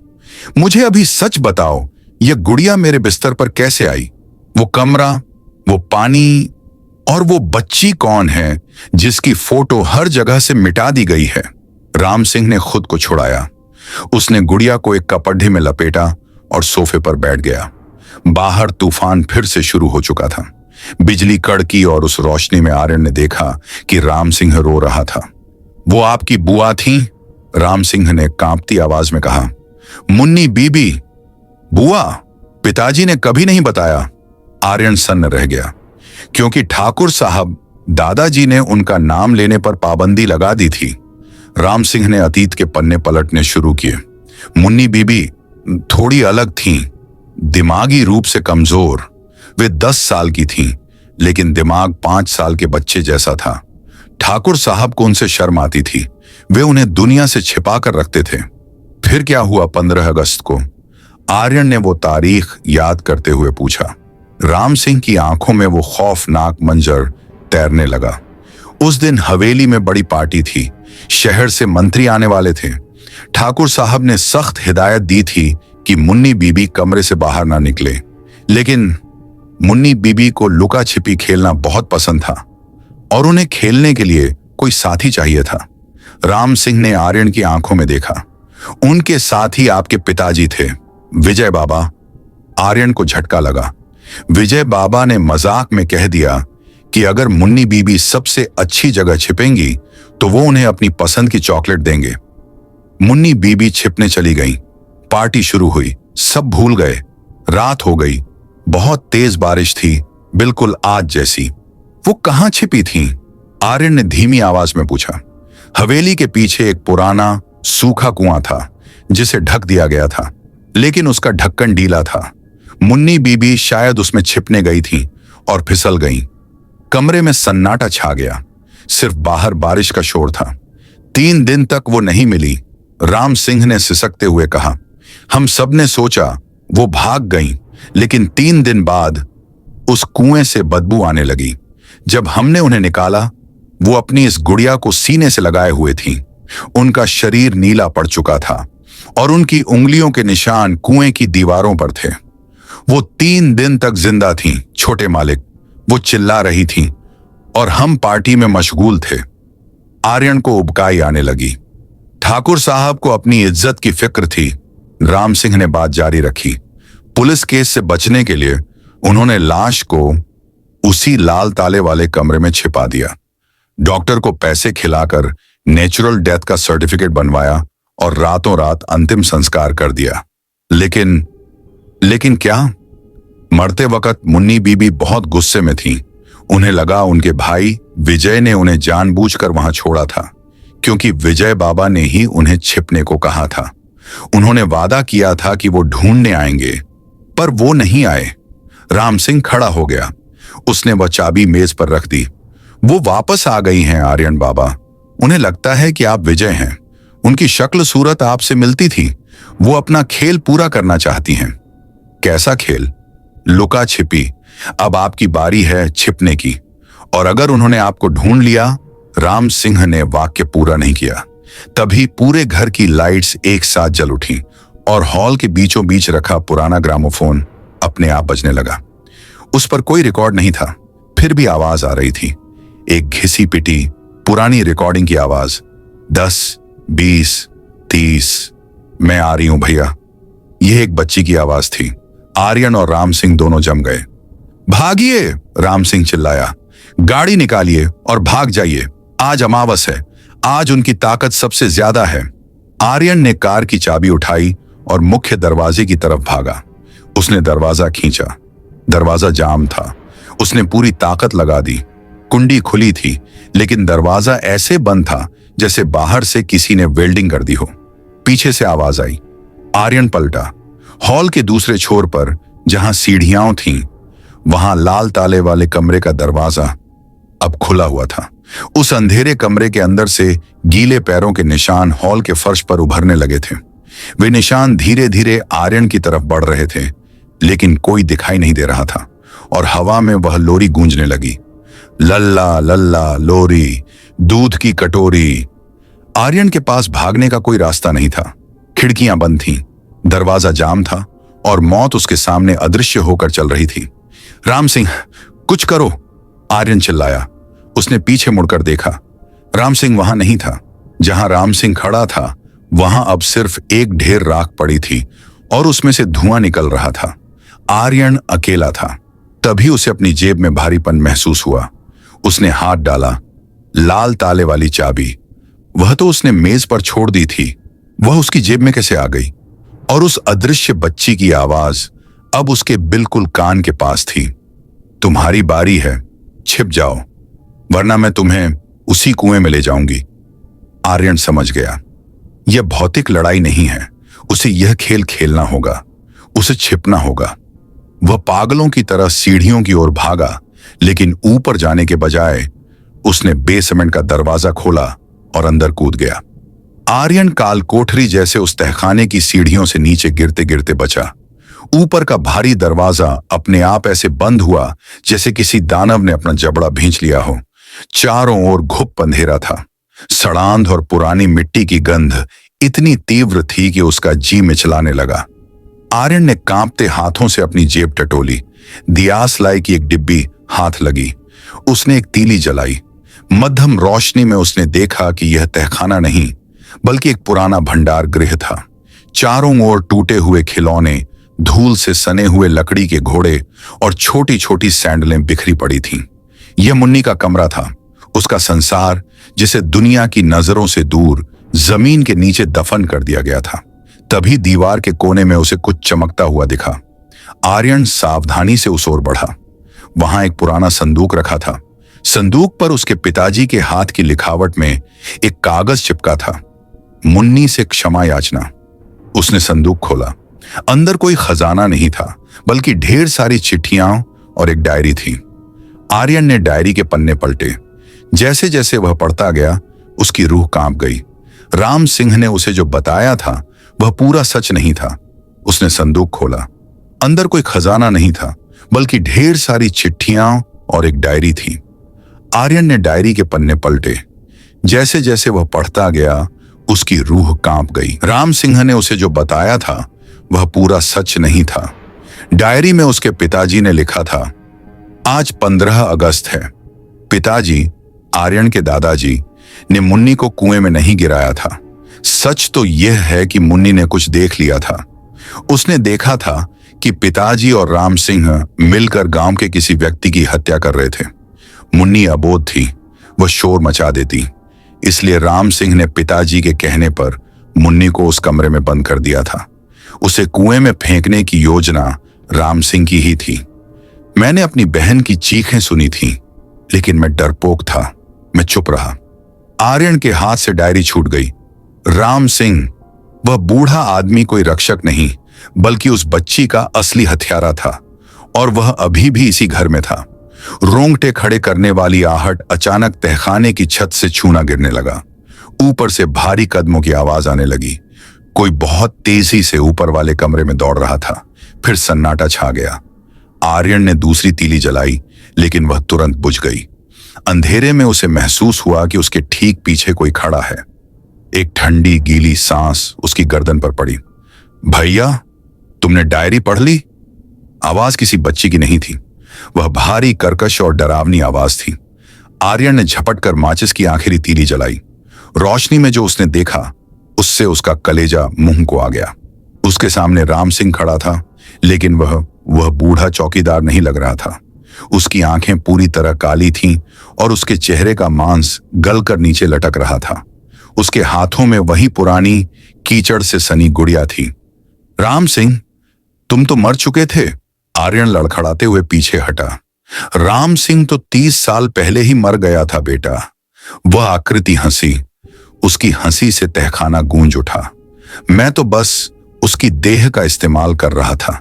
[SPEAKER 1] मुझे अभी सच बताओ, यह गुड़िया मेरे बिस्तर पर कैसे आई? वो कमरा, वो पानी और वो बच्ची कौन है जिसकी फोटो हर जगह से मिटा दी गई है? राम सिंह ने खुद को छुड़ाया। उसने गुड़िया को एक कपड़े में लपेटा और सोफे पर बैठ गया। बाहर तूफान फिर से शुरू हो चुका था। बिजली कड़की और उस रोशनी में आर्यन ने देखा कि राम सिंह रो रहा था। वो आपकी बुआ थी? राम सिंह ने कांपती आवाज में कहा। मुन्नी बीबी? बुआ? पिताजी ने कभी नहीं बताया। आर्यन सन्न रह गया। क्योंकि ठाकुर साहब दादाजी ने उनका नाम लेने पर पाबंदी लगा दी थी। राम सिंह ने अतीत के पन्ने पलटने शुरू किए। मुन्नी बीबी थोड़ी अलग थीं, दिमागी रूप से कमजोर। वे 10 साल की थीं, लेकिन दिमाग 5 साल के बच्चे जैसा था। ठाकुर साहब को उनसे शर्म आती थी। वे उन्हें दुनिया से छिपा कर रखते थे। फिर क्या हुआ 15 अगस्त को? आर्यन ने वो तारीख याद करते हुए पूछा। राम सिंह की आंखों में वो खौफनाक मंजर तैरने लगा। उस दिन हवेली में बड़ी पार्टी थी। शहर से मंत्री आने वाले थे। ठाकुर साहब ने सख्त हिदायत दी थी कि मुन्नी बीबी कमरे से बाहर ना निकले, लेकिन मुन्नी बीबी को लुका छिपी खेलना बहुत पसंद था और उन्हें खेलने के लिए कोई साथी चाहिए था। राम सिंह ने आर्यन की आंखों में देखा। उनके साथी आपके पिताजी थे, विजय बाबा। आर्यन को झटका लगा। विजय बाबा ने मजाक में कह दिया कि अगर मुन्नी बीबी सबसे अच्छी जगह छिपेंगी तो वो उन्हें अपनी पसंद की चॉकलेट देंगे। मुन्नी बीबी छिपने चली गई। पार्टी शुरू हुई। सब भूल गए। रात हो गई। बहुत तेज बारिश थी, बिल्कुल आज जैसी। वो कहां छिपी थीं? आर्यन ने धीमी आवाज में पूछा। हवेली के पीछे एक पुराना सूखा कुआं था जिसे ढक दिया गया था, लेकिन उसका ढक्कन ढीला था। मुन्नी बीबी शायद उसमें छिपने गई थी और फिसल गई। कमरे में सन्नाटा छा गया। सिर्फ बाहर बारिश का शोर था। 3 दिन तक वो नहीं मिली। राम सिंह ने सिसकते हुए कहा। हम सब ने सोचा वो भाग गईं, लेकिन 3 दिन बाद उस कुएं से बदबू आने लगी। जब हमने उन्हें निकाला, वो अपनी इस गुड़िया को सीने से लगाए हुए थीं। उनका शरीर नीला पड़ चुका था और उनकी उंगलियों के निशान कुएं की दीवारों पर थे। वो 3 दिन तक जिंदा थीं, छोटे मालिक। वो चिल्ला रही थीं और हम पार्टी में मशगूल थे। आर्यन को उबकाई आने लगी। ठाकुर साहब को अपनी इज्जत की फिक्र थी। राम सिंह ने बात जारी रखी। पुलिस केस से बचने के लिए उन्होंने लाश को उसी लाल ताले वाले कमरे में छिपा दिया। डॉक्टर को पैसे खिलाकर नेचुरल डेथ का सर्टिफिकेट बनवाया और रातों रात अंतिम संस्कार कर दिया। लेकिन क्या? मरते वक्त मुन्नी बीबी बहुत गुस्से में थी। उन्हें लगा उनके भाई विजय ने उन्हें जानबूझकर वहां छोड़ा था, क्योंकि विजय बाबा ने ही उन्हें छिपने को कहा था। उन्होंने वादा किया था कि वो ढूंढने आएंगे, पर वो नहीं आए। राम सिंह खड़ा हो गया। उसने वह चाबी मेज पर रख दी। वो वापस आ गई हैं आर्यन बाबा। उन्हें लगता है कि आप विजय हैं। उनकी शक्ल सूरत आपसे मिलती थी। वो अपना खेल पूरा करना चाहती हैं। कैसा खेल? लुका छिपी। अब आपकी बारी है छिपने की। और अगर उन्होंने आपको ढूंढ लिया। राम सिंह ने वाक्य पूरा नहीं किया। तभी पूरे घर की लाइट्स एक साथ जल उठी और हॉल के बीचों बीच रखा पुराना ग्रामोफोन अपने आप बजने लगा। उस पर कोई रिकॉर्ड नहीं था, फिर भी आवाज आ रही थी। एक घिसी पिटी पुरानी रिकॉर्डिंग की आवाज। 10, 20, 30। मैं आ रही हूं भैया। यह एक बच्ची की आवाज थी। आर्यन और राम सिंह दोनों जम गए। भागिए! राम सिंह चिल्लाया। गाड़ी निकालिए और भाग जाइए। आज अमावस है। आज उनकी ताकत सबसे ज्यादा है। आर्यन ने कार की चाबी उठाई और मुख्य दरवाजे की तरफ भागा। उसने दरवाजा खींचा। दरवाजा जाम था। उसने पूरी ताकत लगा दी। कुंडी खुली थी, लेकिन दरवाजा ऐसे बंद था जैसे बाहर से किसी ने वेल्डिंग कर दी हो। पीछे से आवाज आई। आर्यन पलटा। हॉल के दूसरे छोर पर, जहां सीढ़ियां थीं, वहां लाल ताले वाले कमरे का दरवाजा अब खुला हुआ था। उस अंधेरे कमरे के अंदर से गीले पैरों के निशान हॉल के फर्श पर उभरने लगे थे। वे निशान धीरे धीरे आर्यन की तरफ बढ़ रहे थे, लेकिन कोई दिखाई नहीं दे रहा था और हवा में वह लोरी गूंजने लगी। लल्ला लल्ला लोरी, दूध की कटोरी। आर्यन के पास भागने का कोई रास्ता नहीं था। खिड़कियां बंद थीं, दरवाजा जाम था और मौत उसके सामने अदृश्य होकर चल रही थी। राम सिंह, कुछ करो! आर्यन चिल्लाया। उसने पीछे मुड़कर देखा। राम सिंह वहां नहीं था। जहां राम सिंह खड़ा था, वहां अब सिर्फ एक ढेर राख पड़ी थी और उसमें से धुआं निकल रहा था। आर्यन अकेला था। तभी उसे अपनी जेब में भारीपन महसूस हुआ। उसने हाथ डाला। लाल ताले वाली चाबी, वह तो उसने मेज पर छोड़ दी थी। वह उसकी जेब में कैसे आ गई? और उस अदृश्य बच्ची की आवाज अब उसके बिल्कुल कान के पास थी। तुम्हारी बारी है। छिप जाओ, वरना मैं तुम्हें उसी कुएं में ले जाऊंगी। आर्यन समझ गया, यह भौतिक लड़ाई नहीं है, उसे यह खेल खेलना होगा, उसे छिपना होगा। वह पागलों की तरह सीढ़ियों की ओर भागा, लेकिन ऊपर जाने के बजाय उसने बेसमेंट का दरवाजा खोला और अंदर कूद गया। आर्यन काल कोठरी जैसे उस तहखाने की सीढ़ियों से नीचे गिरते गिरते बचा। ऊपर का भारी दरवाजा अपने आप ऐसे बंद हुआ जैसे किसी दानव ने अपना जबड़ा भींच लिया हो। चारों ओर घुप अंधेरा था। सड़ांध और पुरानी मिट्टी की गंध इतनी तीव्र थी कि उसका जी मिचलाने लगा। आर्यन ने कांपते हाथों से अपनी जेब टटोली। दियास लाई की एक डिब्बी हाथ लगी। उसने एक तीली जलाई। मध्यम रोशनी में उसने देखा कि यह तहखाना नहीं, बल्कि एक पुराना भंडार गृह था। चारों ओर टूटे हुए खिलौने, धूल से सने हुए लकड़ी के घोड़े और छोटी छोटी सैंडलें बिखरी पड़ी थीं। यह मुन्नी का कमरा था, उसका संसार जिसे दुनिया की नजरों से दूर जमीन के नीचे दफन कर दिया गया था। तभी दीवार के कोने में उसे कुछ चमकता हुआ दिखा। आर्यन सावधानी से उस ओर बढ़ा। वहां एक पुराना संदूक रखा था। संदूक पर उसके पिताजी के हाथ की लिखावट में एक कागज चिपका था, मुन्नी से क्षमा याचना। उसने संदूक खोला। अंदर कोई खजाना नहीं था, बल्कि ढेर सारी चिट्ठियां और एक डायरी थी। आर्यन ने डायरी के पन्ने पलटे। जैसे जैसे वह पढ़ता गया, उसकी रूह कांप गई। राम सिंह ने उसे जो बताया था वह पूरा सच नहीं था। उसने संदूक खोला। अंदर कोई खजाना नहीं था, बल्कि ढेर सारी चिट्ठियां और एक डायरी थी। आर्यन ने डायरी के पन्ने पलटे। जैसे जैसे वह पढ़ता गया, उसकी रूह कांप गई। राम सिंह ने उसे जो बताया था वह पूरा सच नहीं था। डायरी में उसके पिताजी ने लिखा था, आज 15 अगस्त है। पिताजी, आर्यन के दादाजी, ने मुन्नी को कुएं में नहीं गिराया था। सच तो यह है कि मुन्नी ने कुछ देख लिया था। उसने देखा था कि पिताजी और राम सिंह मिलकर गांव के किसी व्यक्ति की हत्या कर रहे थे। मुन्नी अबोध थी, वह शोर मचा देती। इसलिए राम सिंह ने पिताजी के कहने पर मुन्नी को उस कमरे में बंद कर दिया था। उसे कुएं में फेंकने की योजना राम सिंह की ही थी। मैंने अपनी बहन की चीखें सुनी थी, लेकिन मैं डरपोक था। मैं चुप रहा। आर्यन के हाथ से डायरी छूट गई। राम सिंह, वह बूढ़ा आदमी कोई रक्षक नहीं, बल्कि उस बच्ची का असली हत्यारा था, और वह अभी भी इसी घर में था। रोंगटे खड़े करने वाली आहट अचानक तहखाने की छत से छूना गिरने लगा। ऊपर से भारी कदमों की आवाज आने लगी। कोई बहुत तेजी से ऊपर वाले कमरे में दौड़ रहा था। फिर सन्नाटा छा गया। आर्यन ने दूसरी तीली जलाई, लेकिन वह तुरंत बुझ गई। अंधेरे में उसे महसूस हुआ कि उसके ठीक पीछे कोई खड़ा है। एक ठंडी गीली सांस उसकी गर्दन पर पड़ी। भैया, तुमने डायरी पढ़ ली? आवाज किसी बच्ची की नहीं थी। वह भारी, कर्कश और डरावनी आवाज थी। आर्यन ने झपट कर माचिस की आखिरी तीली जलाई। रोशनी में जो उसने देखा, उससे उसका कलेजा मुंह को आ गया। उसके सामने राम सिंह खड़ा था, लेकिन वह बूढ़ा चौकीदार नहीं लग रहा था। उसकी आंखें पूरी तरह काली थीं और उसके चेहरे का मांस गलकर नीचे लटक रहा था। उसके हाथों में वही पुरानी कीचड़ से सनी गुड़िया थी। राम सिंह, तुम तो मर चुके थे। आर्यन लड़खड़ाते हुए पीछे हटा। राम सिंह तो 30 साल पहले ही मर गया था बेटा। वह आकृति हंसी। उसकी हंसी से तहखाना गूंज उठा। मैं तो बस उसकी देह का इस्तेमाल कर रहा था।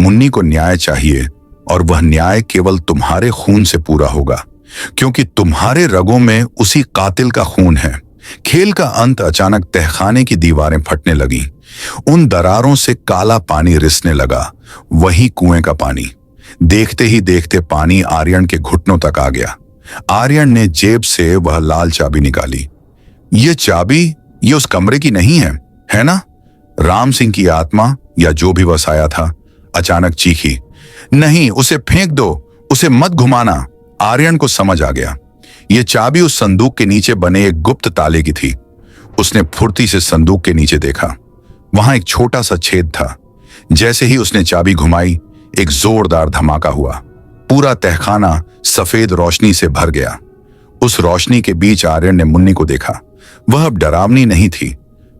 [SPEAKER 1] मुन्नी को न्याय चाहिए, और वह न्याय केवल तुम्हारे खून से पूरा होगा, क्योंकि तुम्हारे रगों में उसी कातिल का खून है। खेल का अंत अचानक तहखाने की दीवारें फटने लगीं। उन दरारों से काला पानी रिसने लगा, वही कुएं का पानी। देखते ही देखते पानी आर्यन के घुटनों तक आ गया। आर्यन ने जेब से वह लाल चाबी निकाली। ये चाबी, ये उस कमरे की नहीं है ना? राम सिंह की आत्मा, या जो भी वह साया था, अचानक चीखी। नहीं, उसे फेंक दो, उसे मत घुमाना। आर्यन को समझ आ गया। यह चाबी उस संदूक के नीचे बने एक गुप्त ताले की थी। उसने फुर्ती से संदूक के नीचे देखा। वहां एक छोटा सा छेद था। जैसे ही उसने चाबी घुमाई, एक जोरदार धमाका हुआ। पूरा तहखाना सफेद रोशनी से भर गया। उस रोशनी के बीच आर्यन ने मुन्नी को देखा। वह अब डरावनी नहीं थी।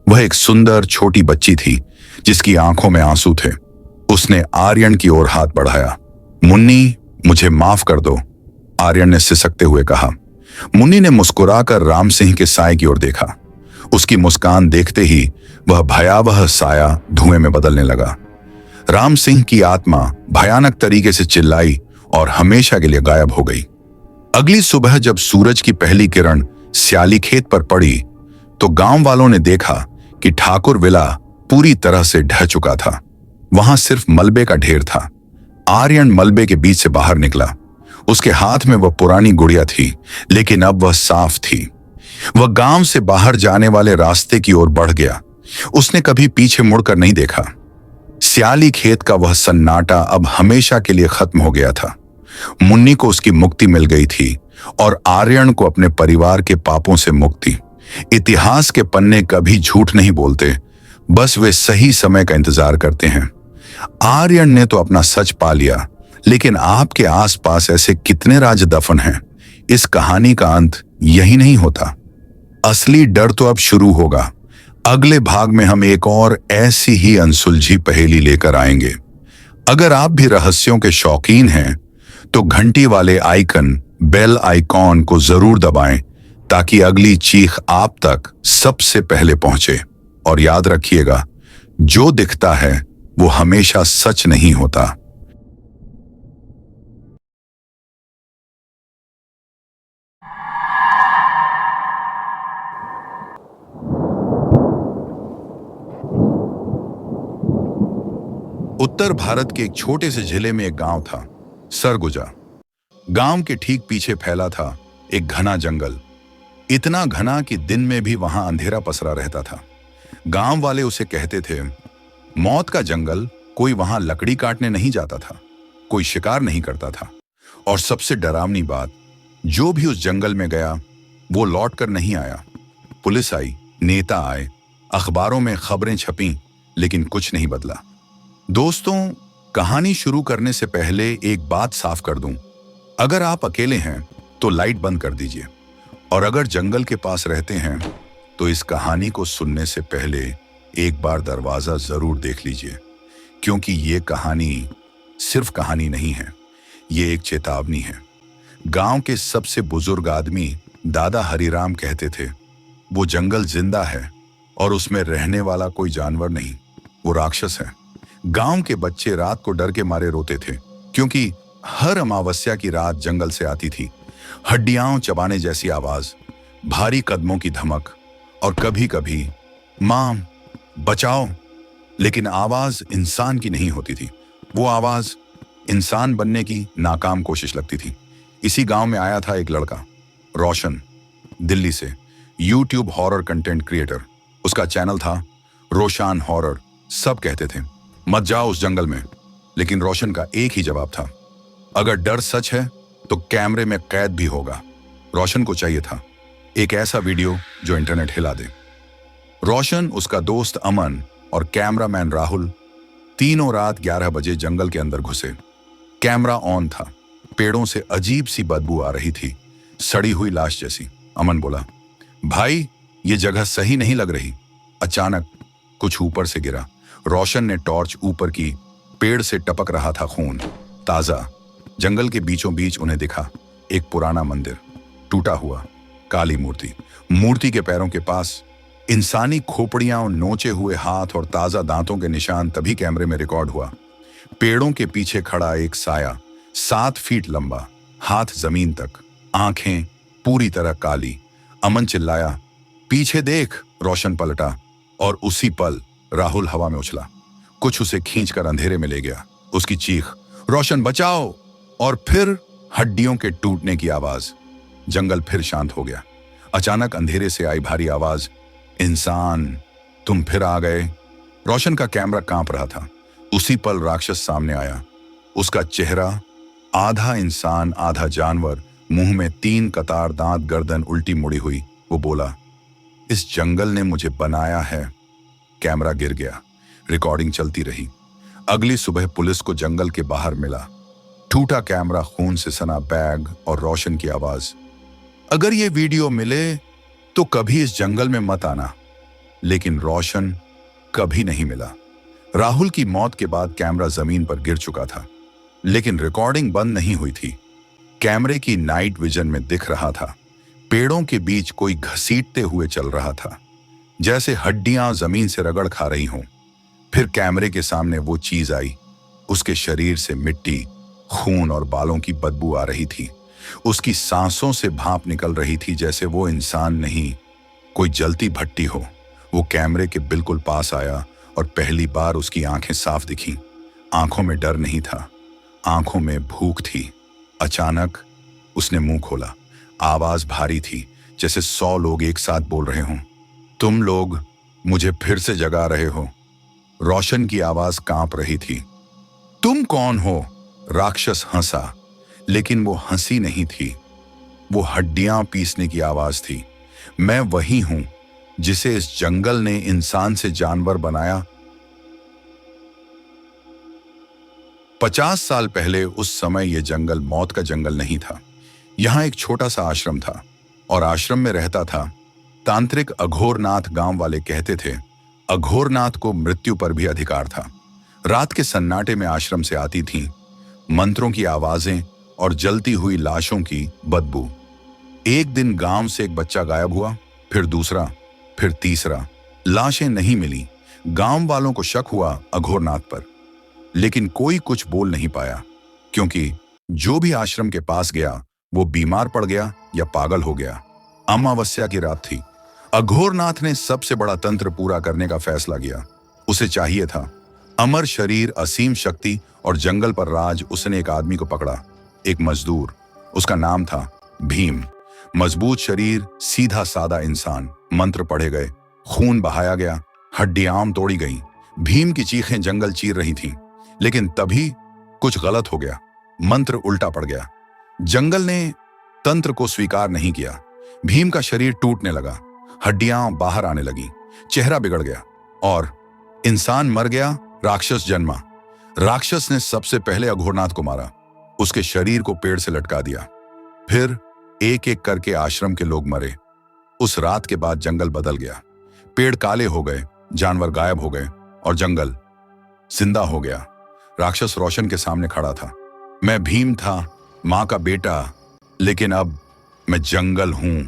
[SPEAKER 1] वह एक सुंदर छोटी बच्ची थी, जिसकी आंखों में आंसू थे। उसने आर्यन की ओर हाथ बढ़ाया। मुन्नी, मुझे माफ कर दो। आर्यन ने सिसकते हुए कहा। मुन्नी ने मुस्कुराकर राम सिंह के साए की ओर देखा। उसकी मुस्कान देखते ही वह भयावह साया धुएं में बदलने लगा। राम सिंह की आत्मा भयानक तरीके से चिल्लाई और हमेशा के लिए गायब हो गई। अगली सुबह जब सूरज की पहली किरण स्याली खेत पर पड़ी तो गांव वालों ने देखा कि ठाकुर विला पूरी तरह से ढह चुका था। वहां सिर्फ मलबे का ढेर था। आर्यन मलबे के बीच से बाहर निकला। उसके हाथ में वह पुरानी गुड़िया थी, लेकिन अब वह साफ थी। वह गांव से बाहर जाने वाले रास्ते की ओर बढ़ गया। उसने कभी पीछे मुड़कर नहीं देखा। स्याली खेत का वह सन्नाटा अब हमेशा के लिए खत्म हो गया था। मुन्नी को उसकी मुक्ति मिल गई थी और आर्यन को अपने परिवार के पापों से मुक्ति। इतिहास के पन्ने कभी झूठ नहीं बोलते, बस वे सही समय का इंतजार करते हैं। आर्यन ने तो अपना सच पा लिया, लेकिन आपके आसपास ऐसे कितने राज दफन हैं। इस कहानी का अंत यही नहीं होता। असली डर तो अब शुरू होगा। अगले भाग में हम एक और ऐसी ही अनसुलझी पहेली लेकर आएंगे। अगर आप भी रहस्यों के शौकीन हैं तो घंटी वाले आइकन, बेल आइकॉन को जरूर दबाएं ताकि अगली चीख आप तक सबसे पहले पहुंचे। और याद रखिएगा, जो दिखता है वो हमेशा सच नहीं होता। उत्तर भारत के एक छोटे से जिले में एक गांव था, सरगुजा। गांव के ठीक पीछे फैला था एक घना जंगल। इतना घना कि दिन में भी वहां अंधेरा पसरा रहता था। गांव वाले उसे कहते थे मौत का जंगल। कोई वहां लकड़ी काटने नहीं जाता था, कोई शिकार नहीं करता था, और सबसे डरावनी बात, जो भी उस जंगल में गया वो लौट कर नहीं आया। पुलिस आई, नेता आए, अखबारों में खबरें छपीं, लेकिन कुछ नहीं बदला। दोस्तों, कहानी शुरू करने से पहले एक बात साफ कर दूं। अगर आप अकेले हैं तो लाइट बंद कर दीजिए, और अगर जंगल के पास रहते हैं तो इस कहानी को सुनने से पहले एक बार दरवाजा जरूर देख लीजिए, क्योंकि ये कहानी सिर्फ कहानी नहीं है, ये एक चेतावनी है। गांव के सबसे बुजुर्ग आदमी दादा हरिराम कहते थे, वो जंगल जिंदा है और उसमें रहने वाला कोई जानवर नहीं, वो राक्षस है। गांव के बच्चे रात को डर के मारे रोते थे, क्योंकि हर अमावस्या की रात जंगल से आती थी हड्डियां चबाने जैसी आवाज, भारी कदमों की धमक, और कभी कभी मां बचाओ। लेकिन आवाज इंसान की नहीं होती थी, वो आवाज इंसान बनने की नाकाम कोशिश लगती थी। इसी गांव में आया था एक लड़का, रोशन, दिल्ली से, यूट्यूब हॉरर कंटेंट क्रिएटर। उसका चैनल था रोशान हॉरर। सब कहते थे मत जाओ उस जंगल में, लेकिन रोशन का एक ही जवाब था, अगर डर सच है तो कैमरे में कैद भी होगा। रोशन को चाहिए था एक ऐसा वीडियो जो इंटरनेट हिला दे। रोशन, उसका दोस्त अमन और कैमरामैन राहुल तीनों रात 11 बजे जंगल के अंदर घुसे। कैमरा ऑन था। पेड़ों से अजीब सी बदबू आ रही थी, सड़ी हुई लाश जैसी। अमन बोला, भाई ये जगह सही नहीं लग रही। अचानक कुछ ऊपर से गिरा। रोशन ने टॉर्च ऊपर की, पेड़ से टपक रहा था खून, ताजा। जंगल के बीचों बीच उन्हें दिखा एक पुराना मंदिर, टूटा हुआ, काली मूर्ति। मूर्ति के पैरों के पास इंसानी खोपड़ियां, नोचे हुए हाथ और ताजा दांतों के निशान तभी कैमरे में रिकॉर्ड हुआ। पेड़ों के पीछे खड़ा एक साया, 7 फीट लंबा, हाथ जमीन तक, आंखें पूरी तरह काली। अमन चिल्लाया, पीछे देख। रोशन पलटा और उसी पल राहुल हवा में उछला। कुछ उसे खींचकर अंधेरे में ले गया। उसकी चीख, रोशन बचाओ, और फिर हड्डियों के टूटने की आवाज। जंगल फिर शांत हो गया। अचानक अंधेरे से आई भारी आवाज, इंसान तुम फिर आ गए। रोशन का कैमरा कांप रहा था। उसी पल राक्षस सामने आया। उसका चेहरा आधा इंसान आधा जानवर, मुंह में 3 कतार दांत, गर्दन उल्टी मुड़ी हुई। वो बोला, इस जंगल ने मुझे बनाया है। कैमरा गिर गया। रिकॉर्डिंग चलती रही। अगली सुबह पुलिस को जंगल के बाहर मिला टूटा कैमरा, खून से सना बैग और रोशन की आवाज, अगर ये वीडियो मिले तो कभी इस जंगल में मत आना। लेकिन रोशन कभी नहीं मिला। राहुल की मौत के बाद कैमरा जमीन पर गिर चुका था, लेकिन रिकॉर्डिंग बंद नहीं हुई थी। कैमरे की नाइट विजन में दिख रहा था पेड़ों के बीच कोई घसीटते हुए चल रहा था, जैसे हड्डियां जमीन से रगड़ खा रही हों। फिर कैमरे के सामने वो चीज आई। उसके शरीर से मिट्टी, खून और बालों की बदबू आ रही थी। उसकी सांसों से भाप निकल रही थी, जैसे वो इंसान नहीं, कोई जलती भट्टी हो। वो कैमरे के बिल्कुल पास आया और पहली बार उसकी आंखें साफ दिखीं। आंखों में डर नहीं था, आंखों में भूख थी। अचानक उसने मुंह खोला। आवाज भारी थी, जैसे 100 लोग एक साथ बोल रहे हों। तुम लोग मुझे फिर से जगा रहे हो। रोशन की आवाज कांप रही थी। तुम कौन हो? राक्षस हंसा, लेकिन वो हंसी नहीं थी, वो हड्डियां पीसने की आवाज थी। मैं वही हूं जिसे इस जंगल ने इंसान से जानवर बनाया। 50 साल पहले उस समय यह जंगल मौत का जंगल नहीं था। यहां एक छोटा सा आश्रम था और आश्रम में रहता था तांत्रिक अघोरनाथ। गांव वाले कहते थे अघोरनाथ को मृत्यु पर भी अधिकार था। रात के सन्नाटे में आश्रम से आती थीं मंत्रों की आवाजें और जलती हुई लाशों की बदबू। एक दिन गांव से एक बच्चा गायब हुआ, फिर दूसरा, फिर तीसरा। लाशें नहीं मिली। गांव वालों को शक हुआ अघोरनाथ पर, लेकिन कोई कुछ बोल नहीं पाया, क्योंकि जो भी आश्रम के पास गया वो बीमार पड़ गया या पागल हो गया। अमावस्या की रात थी। अघोरनाथ ने सबसे बड़ा तंत्र पूरा करने का फैसला किया। उसे चाहिए था अमर शरीर, असीम शक्ति और जंगल पर राज। उसने एक आदमी को पकड़ा, एक मजदूर। उसका नाम था भीम। मजबूत शरीर, सीधा सादा इंसान। मंत्र पढ़े गए, खून बहाया गया, हड्डियां तोड़ी गईं। भीम की चीखें जंगल चीर रही थीं, लेकिन तभी कुछ गलत हो गया। मंत्र उल्टा पड़ गया। जंगल ने तंत्र को स्वीकार नहीं किया। भीम का शरीर टूटने लगा, हड्डियां बाहर आने लगी, चेहरा बिगड़ गया और इंसान मर गया। राक्षस जन्मा। राक्षस ने सबसे पहले अघोरनाथ को मारा, उसके शरीर को पेड़ से लटका दिया। फिर एक एक करके आश्रम के लोग मरे। उस रात के बाद जंगल बदल गया। पेड़ काले हो गए, जानवर गायब हो गए और जंगल जिंदा हो गया। राक्षस रोशन के सामने खड़ा था। मैं भीम था, मां का बेटा, लेकिन अब मैं जंगल हूं।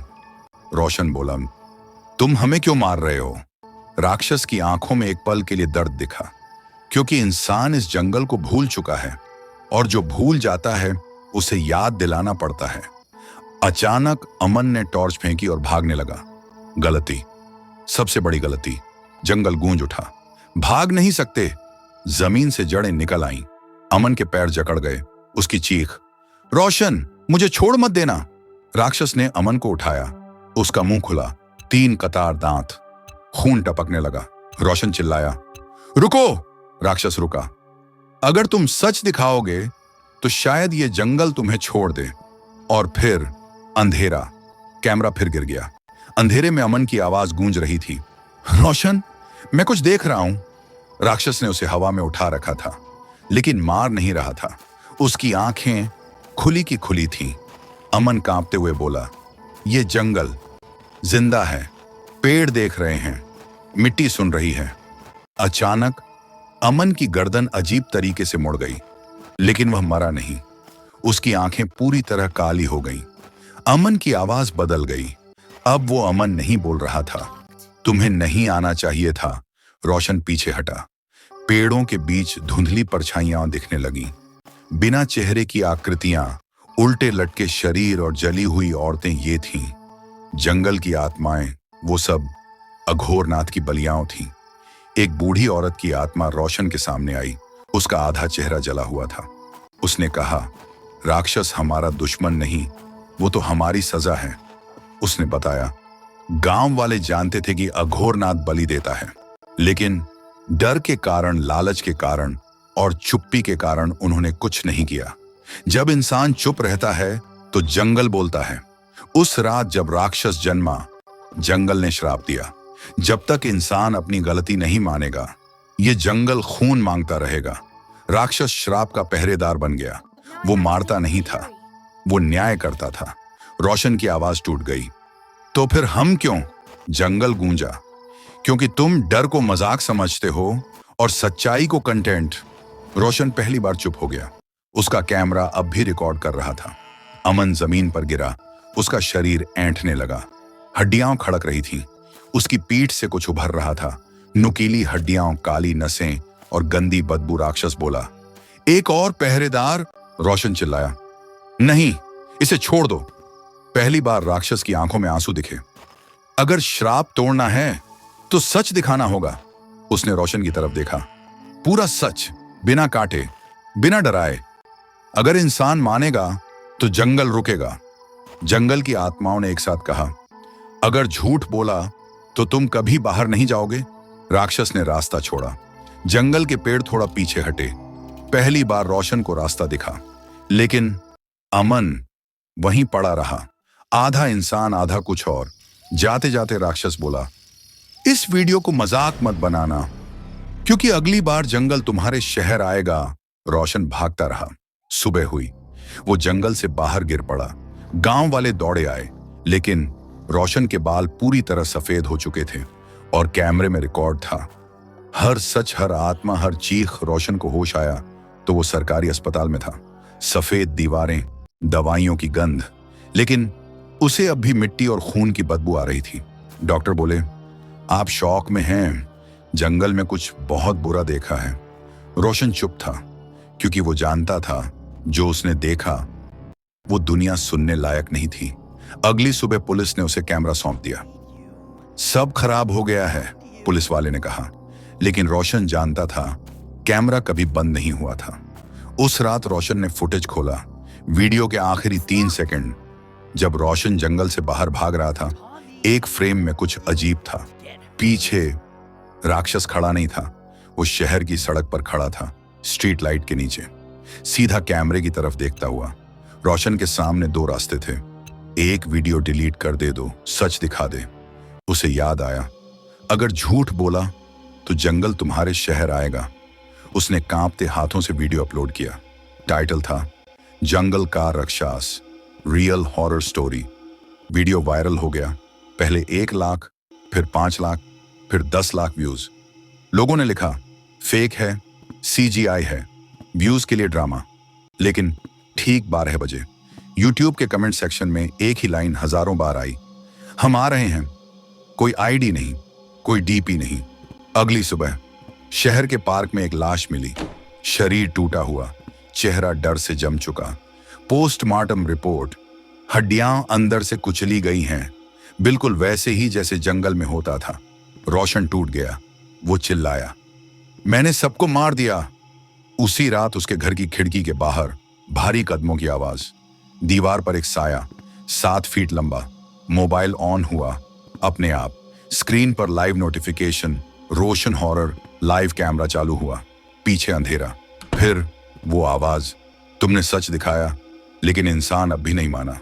[SPEAKER 1] रोशन बोला, तुम हमें क्यों मार रहे हो? राक्षस की आंखों में एक पल के लिए दर्द दिखा, क्योंकि इंसान इस जंगल को भूल चुका है और जो भूल जाता है उसे याद दिलाना पड़ता है। अचानक अमन ने टॉर्च फेंकी और भागने लगा। गलती, सबसे बड़ी गलती। जंगल गूंज उठा। भाग नहीं सकते। जमीन से जड़ें निकल आईं। अमन के पैर जकड़ गए। उसकी चीख, रोशन, मुझे छोड़ मत देना। राक्षस ने अमन को उठाया। उसका मुंह खुला, 3 कतार दांत, खून टपकने लगा। रोशन चिल्लाया, रुको। राक्षस रुका। अगर तुम सच दिखाओगे तो शायद ये जंगल तुम्हें छोड़ दे। और फिर अंधेरा। कैमरा फिर गिर गया। अंधेरे में अमन की आवाज गूंज रही थी, रोशन, मैं कुछ देख रहा हूं। राक्षस ने उसे हवा में उठा रखा था, लेकिन मार नहीं रहा था। उसकी आंखें खुली की खुली थीं। अमन कांपते हुए बोला, ये जंगल जिंदा है। पेड़ देख रहे हैं, मिट्टी सुन रही है। अचानक अमन की गर्दन अजीब तरीके से मुड़ गई, लेकिन वह मरा नहीं। उसकी आंखें पूरी तरह काली हो गईं। अमन की आवाज बदल गई। अब वो अमन नहीं बोल रहा था। तुम्हें नहीं आना चाहिए था। रोशन पीछे हटा। पेड़ों के बीच धुंधली परछाइयां दिखने लगीं। बिना चेहरे की आकृतियां, उल्टे लटके शरीर और जली हुई औरतें ये थीं जंगल की आत्माएं। वो सब अघोरनाथ की बलियाओं थीं। एक बूढ़ी औरत की आत्मा रोशन के सामने आई। उसका आधा चेहरा जला हुआ था। उसने कहा, राक्षस हमारा दुश्मन नहीं, वो तो हमारी सजा है। उसने बताया, गांव वाले जानते थे कि अघोरनाथ बलि देता है, लेकिन डर के कारण, लालच के कारण और चुप्पी के कारण उन्होंने कुछ नहीं किया। जब इंसान चुप रहता है तो जंगल बोलता है। उस रात जब राक्षस जन्मा, जंगल ने श्राप दिया, जब तक इंसान अपनी गलती नहीं मानेगा, ये जंगल खून मांगता रहेगा। राक्षस श्राप का पहरेदार बन गया। वो मारता नहीं था, वो न्याय करता था। रोशन की आवाज टूट गई। तो फिर हम क्यों? जंगल गूंजा, क्योंकि तुम डर को मजाक समझते हो और सच्चाई को कंटेंट। रोशन पहली बार चुप हो गया। उसका कैमरा अब भी रिकॉर्ड कर रहा था। अमन जमीन पर गिरा, उसका शरीर ऐंठने लगा, हड्डियां खड़क रही थीं, उसकी पीठ से कुछ उभर रहा था, नुकीली हड्डियां, काली नसें और गंदी बदबू। राक्षस बोला, एक और पहरेदार। रोशन चिल्लाया, नहीं, इसे छोड़ दो। पहली बार राक्षस की आंखों में आंसू दिखे। अगर श्राप तोड़ना है तो सच दिखाना होगा। उसने रोशन की तरफ देखा, पूरा सच, बिना काटे, बिना डराए। अगर इंसान मानेगा तो जंगल रुकेगा। जंगल की आत्माओं ने एक साथ कहा, अगर झूठ बोला तो तुम कभी बाहर नहीं जाओगे। राक्षस ने रास्ता छोड़ा। जंगल के पेड़ थोड़ा पीछे हटे। पहली बार रोशन को रास्ता दिखा, लेकिन अमन वहीं पड़ा रहा, आधा इंसान आधा कुछ और। जाते जाते राक्षस बोला, इस वीडियो को मजाक मत बनाना, क्योंकि अगली बार जंगल तुम्हारे शहर आएगा। रोशन भागता रहा। सुबह हुई, वो जंगल से बाहर गिर पड़ा। गांव वाले दौड़े आए, लेकिन रोशन के बाल पूरी तरह सफेद हो चुके थे और कैमरे में रिकॉर्ड था। हर सच, हर आत्मा, हर चीख। रोशन को होश आया तो वो सरकारी अस्पताल में था। सफेद दीवारें, दवाइयों की गंध, लेकिन उसे अब भी मिट्टी और खून की बदबू आ रही थी। डॉक्टर बोले, आप शौक में हैं, जंगल में कुछ बहुत बुरा देखा है। रोशन चुप था, क्योंकि वो जानता था जो उसने देखा वो दुनिया सुनने लायक नहीं थी। अगली सुबह पुलिस ने उसे कैमरा सौंप दिया। सब खराब हो गया है, पुलिस वाले ने कहा, लेकिन रोशन जानता था कैमरा कभी बंद नहीं हुआ था। उस रात रोशन ने फुटेज खोला। वीडियो के आखिरी 3 सेकंड, जब रोशन जंगल से बाहर भाग रहा था, एक फ्रेम में कुछ अजीब था। पीछे राक्षस खड़ा नहीं था, वो शहर की सड़क पर खड़ा था, स्ट्रीट लाइट के नीचे, सीधा कैमरे की तरफ देखता हुआ। रोशन के सामने 2 रास्ते थे, एक वीडियो डिलीट कर दे दो, सच दिखा दे। उसे याद आया, अगर झूठ बोला तो जंगल तुम्हारे शहर आएगा। उसने कांपते हाथों से वीडियो अपलोड किया। टाइटल था, जंगल का राक्षस, real horror story. Video viral हो गया। पहले 1 लाख, फिर 5 लाख, फिर 10 लाख व्यूज। लोगों ने लिखा, फेक है, CGI है, व्यूज के लिए ड्रामा। लेकिन ठीक 12 बजे यूट्यूब के कमेंट सेक्शन में एक ही लाइन हजारों बार आई, हम आ रहे हैं। कोई आईडी नहीं, कोई डीपी नहीं। अगली सुबह शहर के पार्क में एक लाश मिली, शरीर टूटा हुआ, चेहरा डर से जम चुका। पोस्टमार्टम रिपोर्ट, हड्डियां अंदर से कुचली गई हैं, बिल्कुल वैसे ही जैसे जंगल में होता था। रोशन टूट गया। वो चिल्लाया, मैंने सबको मार दिया। उसी रात उसके घर की खिड़की के बाहर भारी कदमों की आवाज, दीवार पर एक साया 7 फीट लंबा। मोबाइल ऑन हुआ अपने आप, स्क्रीन पर लाइव नोटिफिकेशन, रोशन हॉरर। लाइव कैमरा चालू हुआ, पीछे अंधेरा। फिर वो आवाज, तुमने सच दिखाया, लेकिन इंसान अब भी नहीं माना।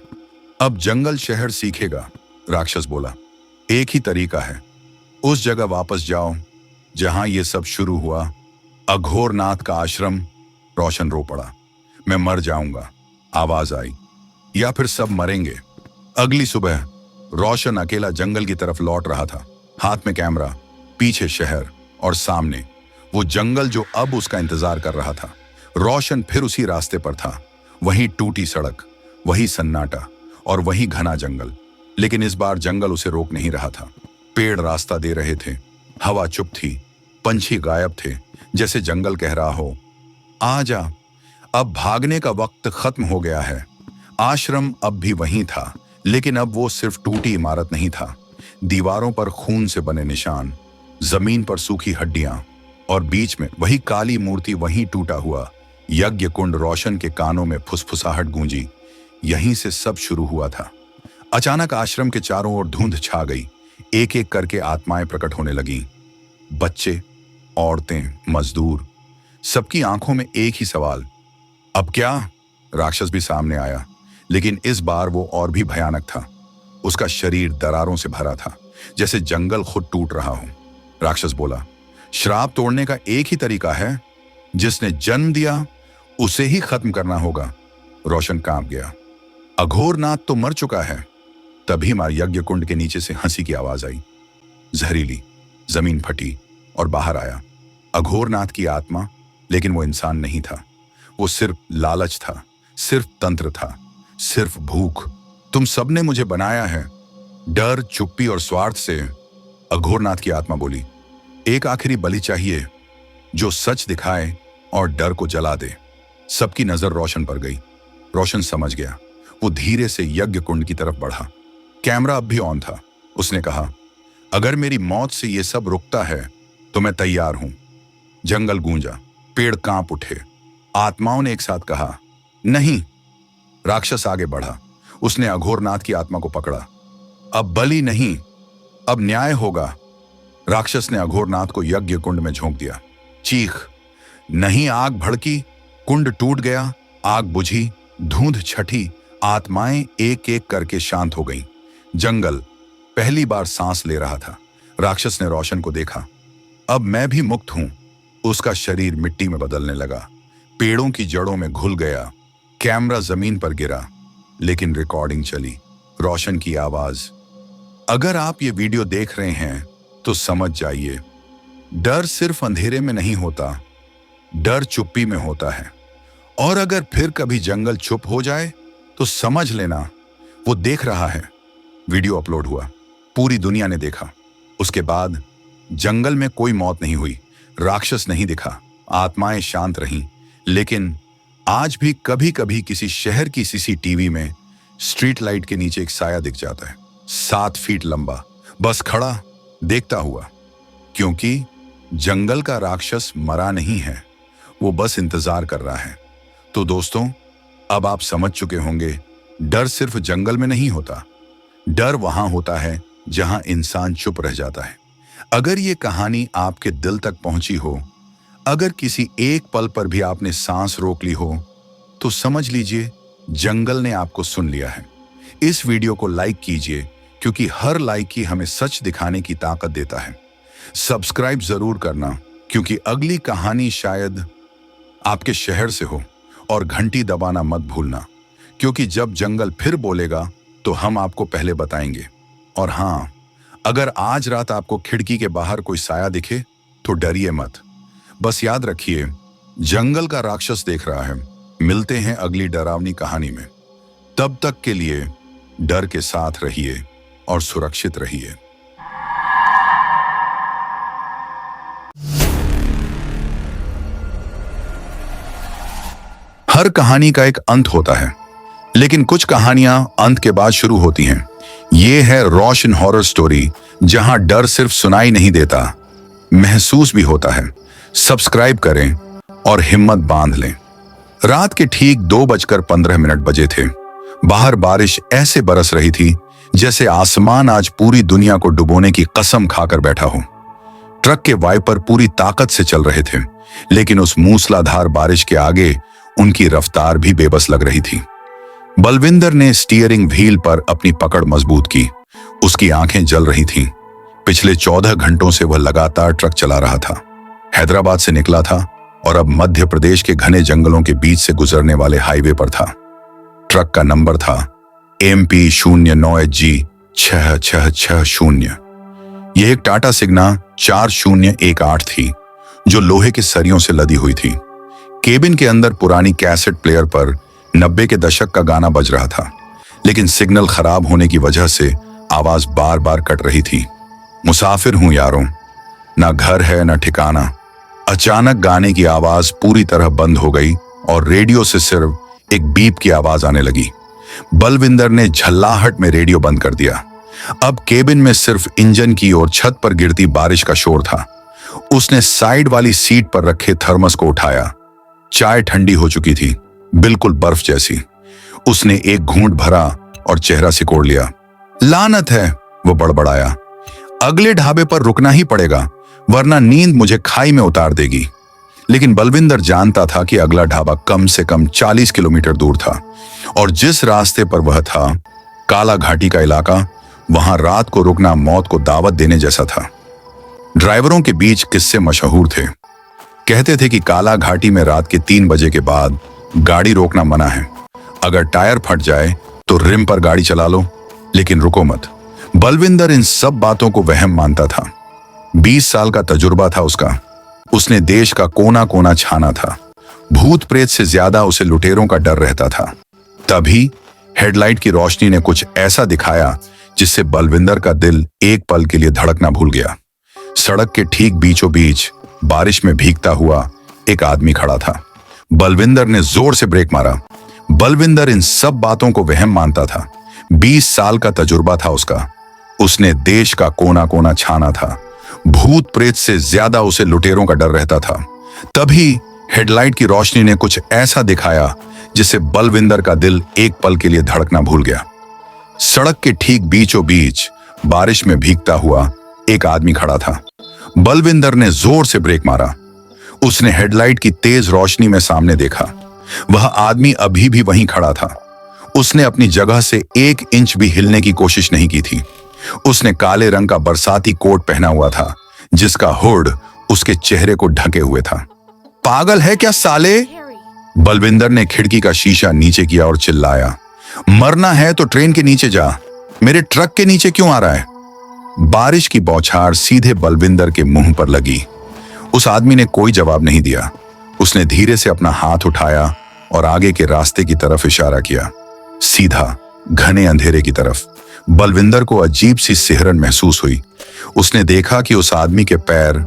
[SPEAKER 1] अब जंगल शहर सीखेगा, राक्षस बोला। एक ही तरीका है, उस जगह वापस जाओ जहां ये सब शुरू हुआ, अघोरनाथ का आश्रम। रोशन रो पड़ा, मैं मर जाऊंगा, आवाज आई, या फिर सब मरेंगे। अगली सुबह रोशन अकेला जंगल की तरफ लौट रहा था, हाथ में कैमरा, पीछे शहर और सामने वो जंगल जो अब उसका इंतजार कर रहा था। रोशन फिर उसी रास्ते पर था, वही टूटी सड़क, वही सन्नाटा और वही घना जंगल। लेकिन इस बार जंगल उसे रोक नहीं रहा था। पेड़ रास्ता दे रहे थे, हवा चुप थी, पंछी गायब थे, जैसे जंगल कह रहा हो, आजा, अब भागने का वक्त खत्म हो गया है। आश्रम अब भी वहीं था, लेकिन अब वो सिर्फ टूटी इमारत नहीं था। दीवारों पर खून से बने निशान, जमीन पर सूखी हड्डियां और बीच में वही काली मूर्ति, वही टूटा हुआ यज्ञ कुंड। रोशन के कानों में फुसफुसाहट गूंजी, यहीं से सब शुरू हुआ था। अचानक आश्रम के चारों ओर धुंध छा गई, एक एक करके आत्माएं प्रकट होने लगीं। बच्चे, औरतें, मजदूर, सबकी आंखों में एक ही सवाल, अब क्या? राक्षस भी सामने आया, लेकिन इस बार वो और भी भयानक था। उसका शरीर दरारों से भरा था, जैसे जंगल खुद टूट रहा हो। राक्षस बोला, श्राप तोड़ने का एक ही तरीका है, जिसने जन्म दिया उसे ही खत्म करना होगा। रोशन कांप गया, अघोरनाथ तो मर चुका है। तभी मार यज्ञ कुंड के नीचे से हंसी की आवाज आई, जहरीली। जमीन फटी और बाहर आया अघोरनाथ की आत्मा, लेकिन वो इंसान नहीं था। वो सिर्फ लालच था, सिर्फ तंत्र था। सिर्फ भूख। तुम सबने मुझे बनाया है। डर, चुप्पी और स्वार्थ से। अघोरनाथ की आत्मा बोली, एक आखिरी बलि चाहिए जो सच दिखाए और डर को जला दे। सबकी नजर रोशन पर गई। रोशन समझ गया। वो धीरे से यज्ञ कुंड की तरफ बढ़ा। कैमरा अब भी ऑन था। उसने कहा, अगर मेरी मौत से ये सब रुकता है तो मैं तैयार हूं। जंगल गूंजा, पेड़ कांप उठे। आत्माओं ने एक साथ कहा, नहीं। राक्षस आगे बढ़ा। उसने अघोरनाथ की आत्मा को पकड़ा। अब बलि नहीं, अब न्याय होगा। राक्षस ने अघोरनाथ को यज्ञ कुंड में झोंक दिया। चीख नहीं, आग भड़की, कुंड टूट गया, आग बुझी, धुंध छठी, आत्माएं एक एक करके शांत हो गईं। जंगल पहली बार सांस ले रहा था। राक्षस ने रोशन को देखा। अब मैं भी मुक्त हूं। उसका शरीर मिट्टी में बदलने लगा, पेड़ों की जड़ों में घुल गया। कैमरा जमीन पर गिरा, लेकिन रिकॉर्डिंग चली। रोशन की आवाज, अगर आप ये वीडियो देख रहे हैं तो समझ जाइए, डर सिर्फ अंधेरे में नहीं होता, डर चुप्पी में होता है। और अगर फिर कभी जंगल चुप हो जाए तो समझ लेना वो देख रहा है। वीडियो अपलोड हुआ, पूरी दुनिया ने देखा। उसके बाद जंगल में कोई मौत नहीं हुई, राक्षस नहीं दिखा, आत्माएं शांत रहीं। लेकिन आज भी कभी कभी किसी शहर की सीसीटीवी में स्ट्रीट लाइट के नीचे एक साया दिख जाता है, 7 फीट लंबा, बस खड़ा देखता हुआ। क्योंकि जंगल का राक्षस मरा नहीं है, वो बस इंतजार कर रहा है। तो दोस्तों, अब आप समझ चुके होंगे, डर सिर्फ जंगल में नहीं होता, डर वहां होता है जहां इंसान चुप रह जाता है। अगर ये कहानी आपके दिल तक पहुंची हो, अगर किसी एक पल पर भी आपने सांस रोक ली हो, तो समझ लीजिए जंगल ने आपको सुन लिया है। इस वीडियो को लाइक कीजिए, क्योंकि हर लाइक ही हमें सच दिखाने की ताकत देता है। सब्सक्राइब जरूर करना, क्योंकि अगली कहानी शायद आपके शहर से हो। और घंटी दबाना मत भूलना, क्योंकि जब जंगल फिर बोलेगा तो हम आपको पहले बताएंगे। और हाँ, अगर आज रात आपको खिड़की के बाहर कोई साया दिखे तो डरिए मत। बस याद रखिए, जंगल का राक्षस देख रहा है। मिलते हैं अगली डरावनी कहानी में। तब तक के लिए डर के साथ रहिए और सुरक्षित रहिए। हर कहानी का एक अंत होता है, लेकिन कुछ कहानियां अंत के बाद शुरू होती हैं। ये है रोशन हॉरर स्टोरी, जहां डर सिर्फ सुनाई नहीं देता, महसूस भी होता है। सब्सक्राइब करें और हिम्मत बांध लें। रात के ठीक 2:15 बजे थे। बाहर बारिश ऐसे बरस रही थी जैसे आसमान आज पूरी दुनिया को डुबोने की कसम खाकर बैठा हो। ट्रक के वाइपर पूरी ताकत से चल रहे थे, लेकिन उस मूसलाधार बारिश के आगे उनकी रफ्तार भी बेबस लग रही थी। बलविंदर ने स्टीयरिंग व्हील पर अपनी पकड़ मजबूत की। उसकी आंखें जल रही थीं। पिछले 14 घंटों से वह लगातार ट्रक चला रहा था। हैदराबाद से निकला था और अब मध्य प्रदेश के घने जंगलों के बीच से गुजरने वाले हाईवे पर था। ट्रक का नंबर था MP 09HG 6660। यह एक टाटा सिग्ना 4018 थी, जो लोहे के सरियों से लदी हुई थी। केबिन के अंदर पुरानी कैसेट प्लेयर पर 90 के दशक का गाना बज रहा था, लेकिन सिग्नल खराब होने की वजह से आवाज बार बार कट रही थी। मुसाफिर हूं यारों, ना घर है ना ठिकाना। अचानक गाने की आवाज पूरी तरह बंद हो गई और रेडियो से सिर्फ एक बीप की आवाज आने लगी। बलविंदर ने झल्लाहट में रेडियो बंद कर दिया। अब केबिन में सिर्फ इंजन की और छत पर गिरती बारिश का शोर था। उसने साइड वाली सीट पर रखे थर्मस को उठाया। चाय ठंडी हो चुकी थी, बिल्कुल बर्फ जैसी। उसने एक घूंट भरा और चेहरा सिकोड़ लिया। लानत है, वो बड़बड़ाया। अगले ढाबे पर रुकना ही पड़ेगा, वरना नींद मुझे खाई में उतार देगी। लेकिन बलविंदर जानता था कि अगला ढाबा कम से कम 40 किलोमीटर दूर था, और जिस रास्ते पर वह था, काला घाटी का इलाका, वहां रात को रुकना मौत को दावत देने जैसा था। ड्राइवरों के बीच किस्से मशहूर थे। कहते थे कि काला घाटी में रात के 3 बजे के बाद गाड़ी रोकना मना है। अगर टायर फट जाए तो रिम पर गाड़ी चला लो, लेकिन रुको मत। बलविंदर इन सब बातों को वहम मानता था। 20 साल का तजुर्बा था उसका। उसने देश का कोना कोना छाना था। भूत प्रेत से ज्यादा उसे लुटेरों का डर रहता था। तभी हेडलाइट की रोशनी ने कुछ ऐसा दिखाया जिससे बलविंदर का दिल एक पल के लिए धड़कना भूल गया। सड़क के ठीक बीचों बीच बारिश में भीगता हुआ एक आदमी खड़ा था। बलविंदर ने जोर से ब्रेक मारा। बलविंदर इन सब बातों को वहम मानता था। 20 साल का तजुर्बा था उसका। उसने देश का कोना कोना छाना था। भूत प्रेत से ज्यादा उसे लुटेरों का डर रहता था। तभी हेडलाइट की रोशनी ने कुछ ऐसा दिखाया जिससे बलविंदर का दिल एक पल के लिए धड़कना भूल गया। सड़क के ठीक बीचों बीच बारिश में भीगता हुआ एक आदमी खड़ा था। बलविंदर ने जोर से ब्रेक मारा। उसने हेडलाइट की तेज रोशनी में सामने देखा। वह आदमी अभी भी वहीं खड़ा था। उसने अपनी जगह से 1 इंच भी हिलने की कोशिश नहीं की थी। उसने काले रंग का बरसाती कोट पहना हुआ था जिसका हुड उसके चेहरे को ढके हुए था। पागल है क्या साले? बलविंदर ने खिड़की का शीशा नीचे किया और चिल्लाया, मरना है तो ट्रेन के नीचे जा, मेरे ट्रक के नीचे क्यों आ रहा है? बारिश की बौछार सीधे बलविंदर के मुंह पर लगी। उस आदमी ने कोई जवाब नहीं दिया। उसने धीरे से अपना हाथ उठाया और आगे के रास्ते की तरफ इशारा किया, सीधा घने अंधेरे की तरफ। बलविंदर को अजीब सी सिहरन महसूस हुई। उसने देखा कि उस आदमी के पैर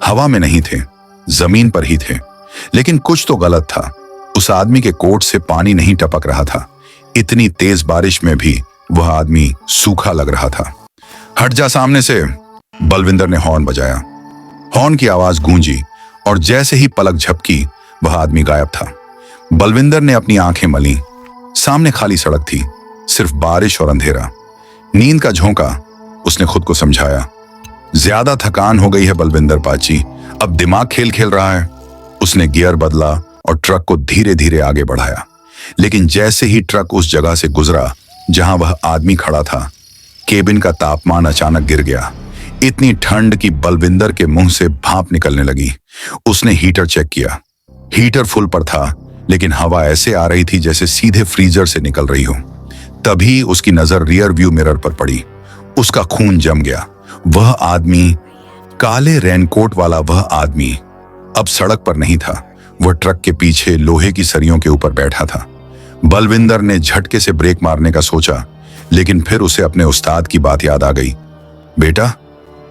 [SPEAKER 1] हवा में नहीं थे, जमीन पर ही थे। लेकिन कुछ तो गलत था। उस आदमी के कोट से पानी नहीं टपक रहा था। इतनी तेज बारिश में भी वह आदमी सूखा लग रहा था। हट जा सामने से, बलविंदर ने हॉर्न बजाया। हॉर्न की आवाज गूंजी और जैसे ही पलक झपकी वह आदमी गायब था। बलविंदर ने अपनी आंखें मली। सामने खाली सड़क थी, सिर्फ बारिश और अंधेरा। नींद का झोंका, उसने खुद को समझाया। ज्यादा थकान हो गई है बलविंदर पाची, अब दिमाग खेल खेल रहा है। उसने गियर बदला और ट्रक को धीरे धीरे आगे बढ़ाया। लेकिन जैसे ही ट्रक उस जगह से गुजरा जहां वह आदमी खड़ा था, केबिन का तापमान अचानक गिर गया। इतनी ठंड कि बलविंदर के मुंह से भाप निकलने लगी। उसने हीटर चेक किया। हीटर फुल पर था, लेकिन हवा ऐसे आ रही थी जैसे सीधे फ्रीजर से निकल रही हो। तभी उसकी नजर रियर व्यू मिरर पर पड़ी। उसका खून जम गया। वह आदमी, काले रेनकोट वाला वह आदमी, अब सड़क पर नहीं था। वह ट्रक के पीछे लोहे की सरियों के ऊपर बैठा था। बलविंदर ने झटके से ब्रेक मारने का सोचा, लेकिन फिर उसे अपने उस्ताद की बात याद आ गई। बेटा,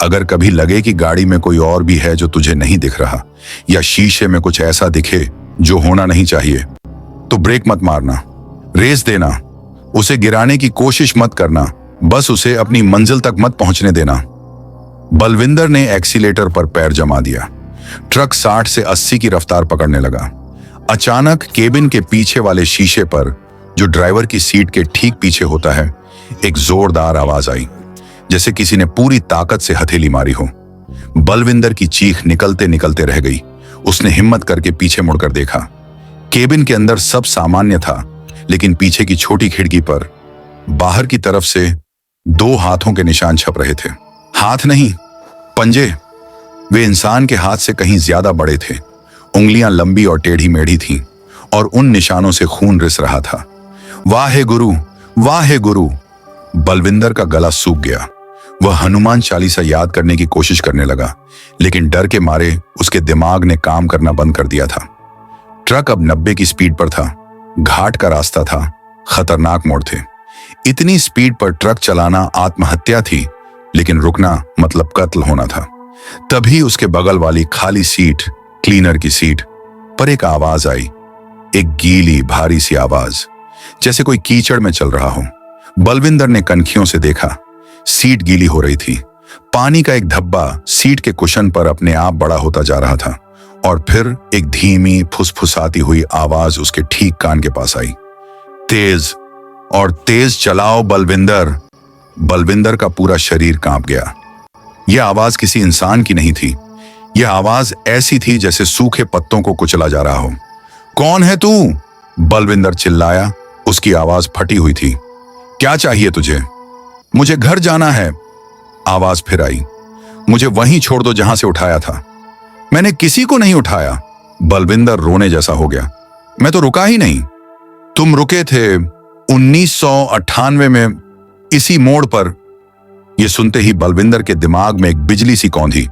[SPEAKER 1] अगर कभी लगे कि गाड़ी में कोई और भी है जो तुझे नहीं दिख रहा, या शीशे में कुछ ऐसा दिखे जो होना नहीं चाहिए, तो ब्रेक मत मारना, रेस देना, उसे गिराने की कोशिश मत करना, बस उसे अपनी मंजिल तक मत पहुंचने देना। बलविंदर ने एक्सीलेटर पर पैर जमा दिया। ट्रक 60 से 80 की रफ्तार पकड़ने लगा। अचानक केबिन के पीछे वाले शीशे पर, जो ड्राइवर की सीट के ठीक पीछे होता है, एक जोरदार आवाज आई, जैसे किसी ने पूरी ताकत से हथेली मारी हो। बलविंदर की चीख निकलते निकलते रह गई। उसने हिम्मत करके पीछे मुड़कर देखा। केबिन के अंदर सब सामान्य था, लेकिन पीछे की छोटी खिड़की पर बाहर की तरफ से 2 हाथों के निशान छप रहे थे। हाथ नहीं, पंजे। वे इंसान के हाथ से कहीं ज्यादा बड़े थे। उंगलियां लंबी और टेढ़ी मेढ़ी थीं और उन निशानों से खून रिस रहा था। वाहे गुरु, वाहे गुरु। बलविंदर का गला सूख गया। वह हनुमान चालीसा याद करने की कोशिश करने लगा, लेकिन डर के मारे उसके दिमाग ने काम करना बंद कर दिया था। ट्रक अब 90 की स्पीड पर था। घाट का रास्ता था, खतरनाक मोड़ थे। इतनी स्पीड पर ट्रक चलाना आत्महत्या थी, लेकिन रुकना मतलब कत्ल होना था। तभी उसके बगल वाली खाली सीट, क्लीनर की सीट पर एक आवाज आई, एक गीली भारी सी आवाज, जैसे कोई कीचड़ में चल रहा हो। बलविंदर ने कनखियों से देखा। सीट गीली हो रही थी। पानी का एक धब्बा सीट के कुशन पर अपने आप बड़ा होता जा रहा था। और फिर एक धीमी फुसफुसाती हुई आवाज उसके ठीक कान के पास आई, तेज और तेज चलाओ बलविंदर। बलविंदर का पूरा शरीर कांप गया। यह आवाज किसी इंसान की नहीं थी। यह आवाज ऐसी थी जैसे सूखे पत्तों को कुचला जा रहा हो। कौन है तू? बलविंदर चिल्लाया। उसकी आवाज फटी हुई थी। क्या चाहिए तुझे? मुझे घर जाना है। आवाज फिर आई, मुझे वहीं छोड़ दो जहां से उठाया था। मैंने किसी को नहीं उठाया। बलविंदर रोने जैसा हो गया। मैं तो रुका ही नहीं। तुम रुके थे 1998 में इसी मोड़ पर। यह सुनते ही बलविंदर के दिमाग में एक बिजली सी कौंधी।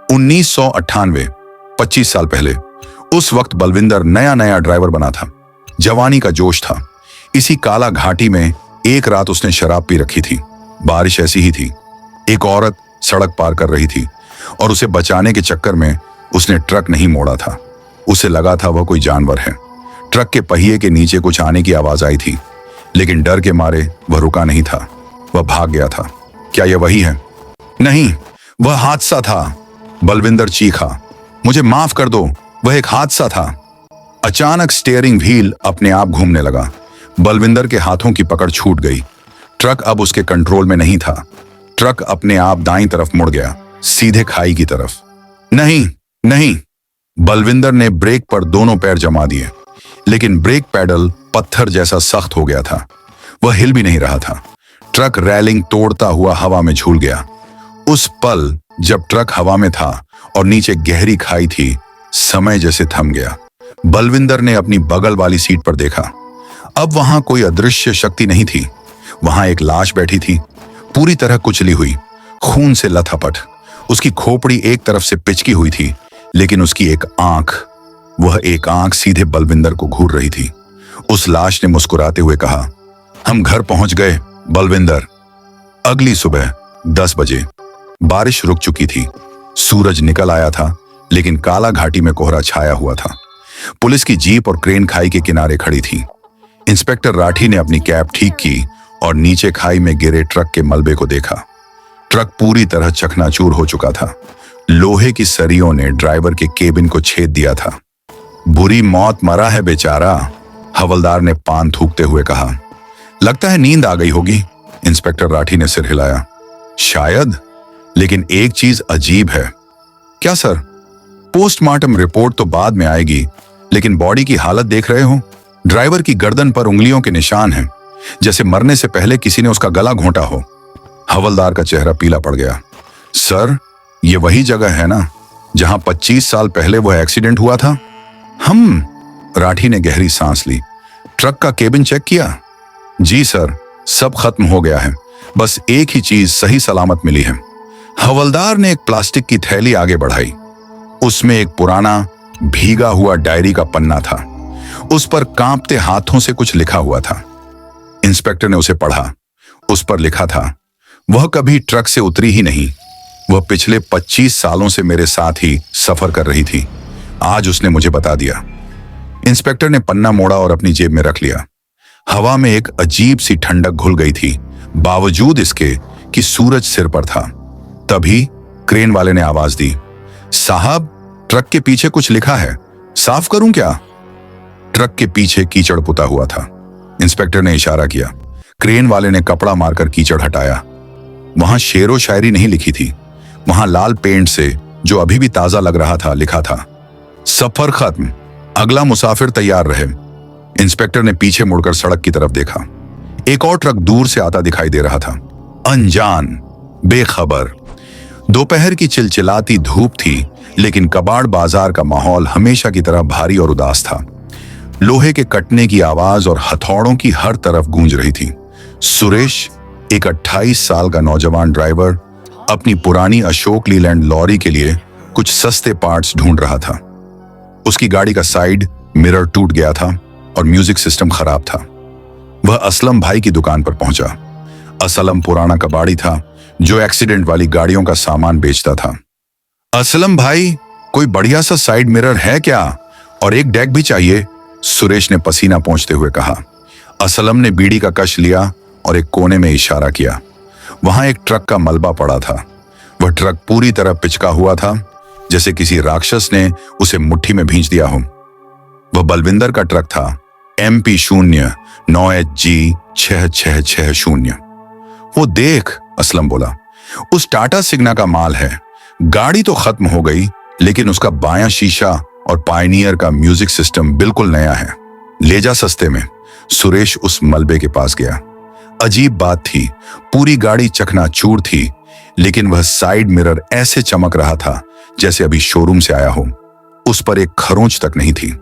[SPEAKER 1] 1998, 25 साल पहले। उस वक्त बलविंदर नया नया ड्राइवर बना था। जवानी का जोश था। इसी काला घाटी में एक रात उसने शराब पी रखी थी। बारिश ऐसी ही थी। एक औरत सड़क पार कर रही थी और उसे बचाने के चक्कर में उसने ट्रक नहीं मोड़ा था। उसे लगा था वह कोई जानवर है। ट्रक के पहिए के नीचे कुछ आने की आवाज आई थी, लेकिन डर के मारे वह रुका नहीं था। वह भाग गया था। क्या यह वही है? नहीं, वह हादसा था। बलविंदर चीखा, मुझे माफ कर दो, वह एक हादसा था। अचानक स्टीयरिंग व्हील अपने आप घूमने लगा। बलविंदर के हाथों की पकड़ छूट गई। ट्रक अब उसके कंट्रोल में नहीं था। ट्रक अपने आप दाईं तरफ मुड़ गया, सीधे खाई की तरफ। नहीं नहीं, बलविंदर ने ब्रेक पर दोनों पैर जमा दिए, लेकिन ब्रेक पैडल पत्थर जैसा सख्त हो गया था। वह हिल भी नहीं रहा था। ट्रक रेलिंग तोड़ता हुआ हवा में झूल गया। उस पल जब ट्रक हवा में था और नीचे गहरी खाई थी, समय जैसे थम गया। बलविंदर ने अपनी बगल वाली सीट पर देखा। अब वहां कोई अदृश्य शक्ति नहीं थी। वहां एक लाश बैठी थी, पूरी तरह कुचली हुई, खून से लथपथ। उसकी खोपड़ी एक तरफ से पिचकी हुई थी, लेकिन उसकी वह एक आंख सीधे बलविंदर को घूर रही थी। उस लाश ने मुस्कुराते हुए कहा, हम घर पहुंच गए बलविंदर। अगली सुबह 10 बजे बारिश रुक चुकी थी। सूरज निकल आया था, लेकिन काला घाटी में कोहरा छाया हुआ था। पुलिस की जीप और क्रेन खाई के किनारे खड़ी थी। इंस्पेक्टर राठी ने अपनी कैप ठीक की और नीचे खाई में गिरे ट्रक के मलबे को देखा। ट्रक पूरी तरह चकनाचूर हो चुका था। लोहे की सरियों ने ड्राइवर के केबिन को छेद दिया था। बुरी मौत मरा है बेचारा, हवलदार ने पान थूकते हुए कहा। लगता है नींद आ गई होगी, इंस्पेक्टर राठी ने सिर हिलाया। शायद, लेकिन एक चीज अजीब है। क्या सर? पोस्टमार्टम रिपोर्ट तो बाद में आएगी, लेकिन बॉडी की हालत देख रहे हो? ड्राइवर की गर्दन पर उंगलियों के निशान हैं, जैसे मरने से पहले किसी ने उसका गला घोंटा हो। हवलदार का चेहरा पीला पड़ गया। सर, ये वही जगह है ना जहां 25 साल पहले वो एक्सीडेंट हुआ था? राठी ने गहरी सांस ली। ट्रक का केबिन चेक किया? जी सर, सब खत्म हो गया है, बस एक ही चीज सही सलामत मिली है। हवलदार ने एक प्लास्टिक की थैली आगे बढ़ाई। उसमें एक पुराना भीगा हुआ डायरी का पन्ना था। उस पर कांपते हाथों से कुछ लिखा हुआ था। इंस्पेक्टर ने उसे पढ़ा। उस पर लिखा था, वह कभी ट्रक से उतरी ही नहीं। वह पिछले 25 सालों से मेरे साथ ही सफर कर रही थी। आज उसने मुझे बता दिया। इंस्पेक्टर ने पन्ना मोड़ा और अपनी जेब में रख लिया। हवा में एक अजीब सी ठंडक घुल गई थी, बावजूद इसके कि सूरज सिर पर था। तभी क्रेन वाले ने आवाज दी, साहब, ट्रक के पीछे कुछ लिखा है, साफ करूं क्या? ट्रक के पीछे कीचड़ पुता हुआ था। इंस्पेक्टर ने इशारा किया। क्रेन वाले ने कपड़ा मारकर कीचड़ हटाया। वहां शेरो शायरी नहीं लिखी थी। वहां लाल पेंट से, जो अभी भी ताजा लग रहा था, लिखा था, सफर खत्म, अगला मुसाफिर तैयार रहे। इंस्पेक्टर ने पीछे मुड़कर सड़क की तरफ देखा। एक और ट्रक दूर से आता दिखाई दे रहा था। अनजान, बेखबर। दोपहर की चिलचिलाती धूप थी, लेकिन कबाड़ बाजार का माहौल हमेशा की तरह भारी और उदास था। लोहे के कटने की आवाज और हथौड़ों की हर तरफ गूंज रही थी। सुरेश, एक 28 साल का नौजवान ड्राइवर, अपनी पुरानी अशोक लीलैंड लॉरी के लिए कुछ सस्ते पार्ट्स ढूंढ रहा था। उसकी गाड़ी का साइड मिरर टूट गया था और म्यूजिक सिस्टम खराब था। वह असलम भाई की दुकान पर पहुंचा। असलम पुराना कबाड़ी था जो एक्सीडेंट वाली गाड़ियों का सामान बेचता था। असलम भाई, कोई बढ़िया सा साइड मिरर है क्या? और एक डेक भी चाहिए, सुरेश ने पसीना पोंछते हुए कहा। असलम ने बीड़ी का कश लिया और एक कोने में इशारा किया। वहां एक ट्रक का मलबा पड़ा था। वह ट्रक पूरी तरह पिचका हुआ था, जैसे किसी राक्षस ने उसे मुट्ठी में भींच दिया हो। वह बलविंदर का ट्रक था, MP 09HG 6660। वो देख, असलम बोला, उस टाटा सिग्ना का माल है। गाड़ी तो खत्म हो गई, लेकिन उसका बायां शीशा और पायनियर का म्यूजिक सिस्टम बिल्कुल नया है। ले जा सस्ते में। सुरेश उस मलबे के पास गया। अजीब बात थी, पूरी गाड़ी चकनाचूर थी, लेकिन वह साइड मिरर ऐसे चमक रहा था जैसे अभी शोरूम से आया हो। उस पर एक खरोंच तक नहीं थी।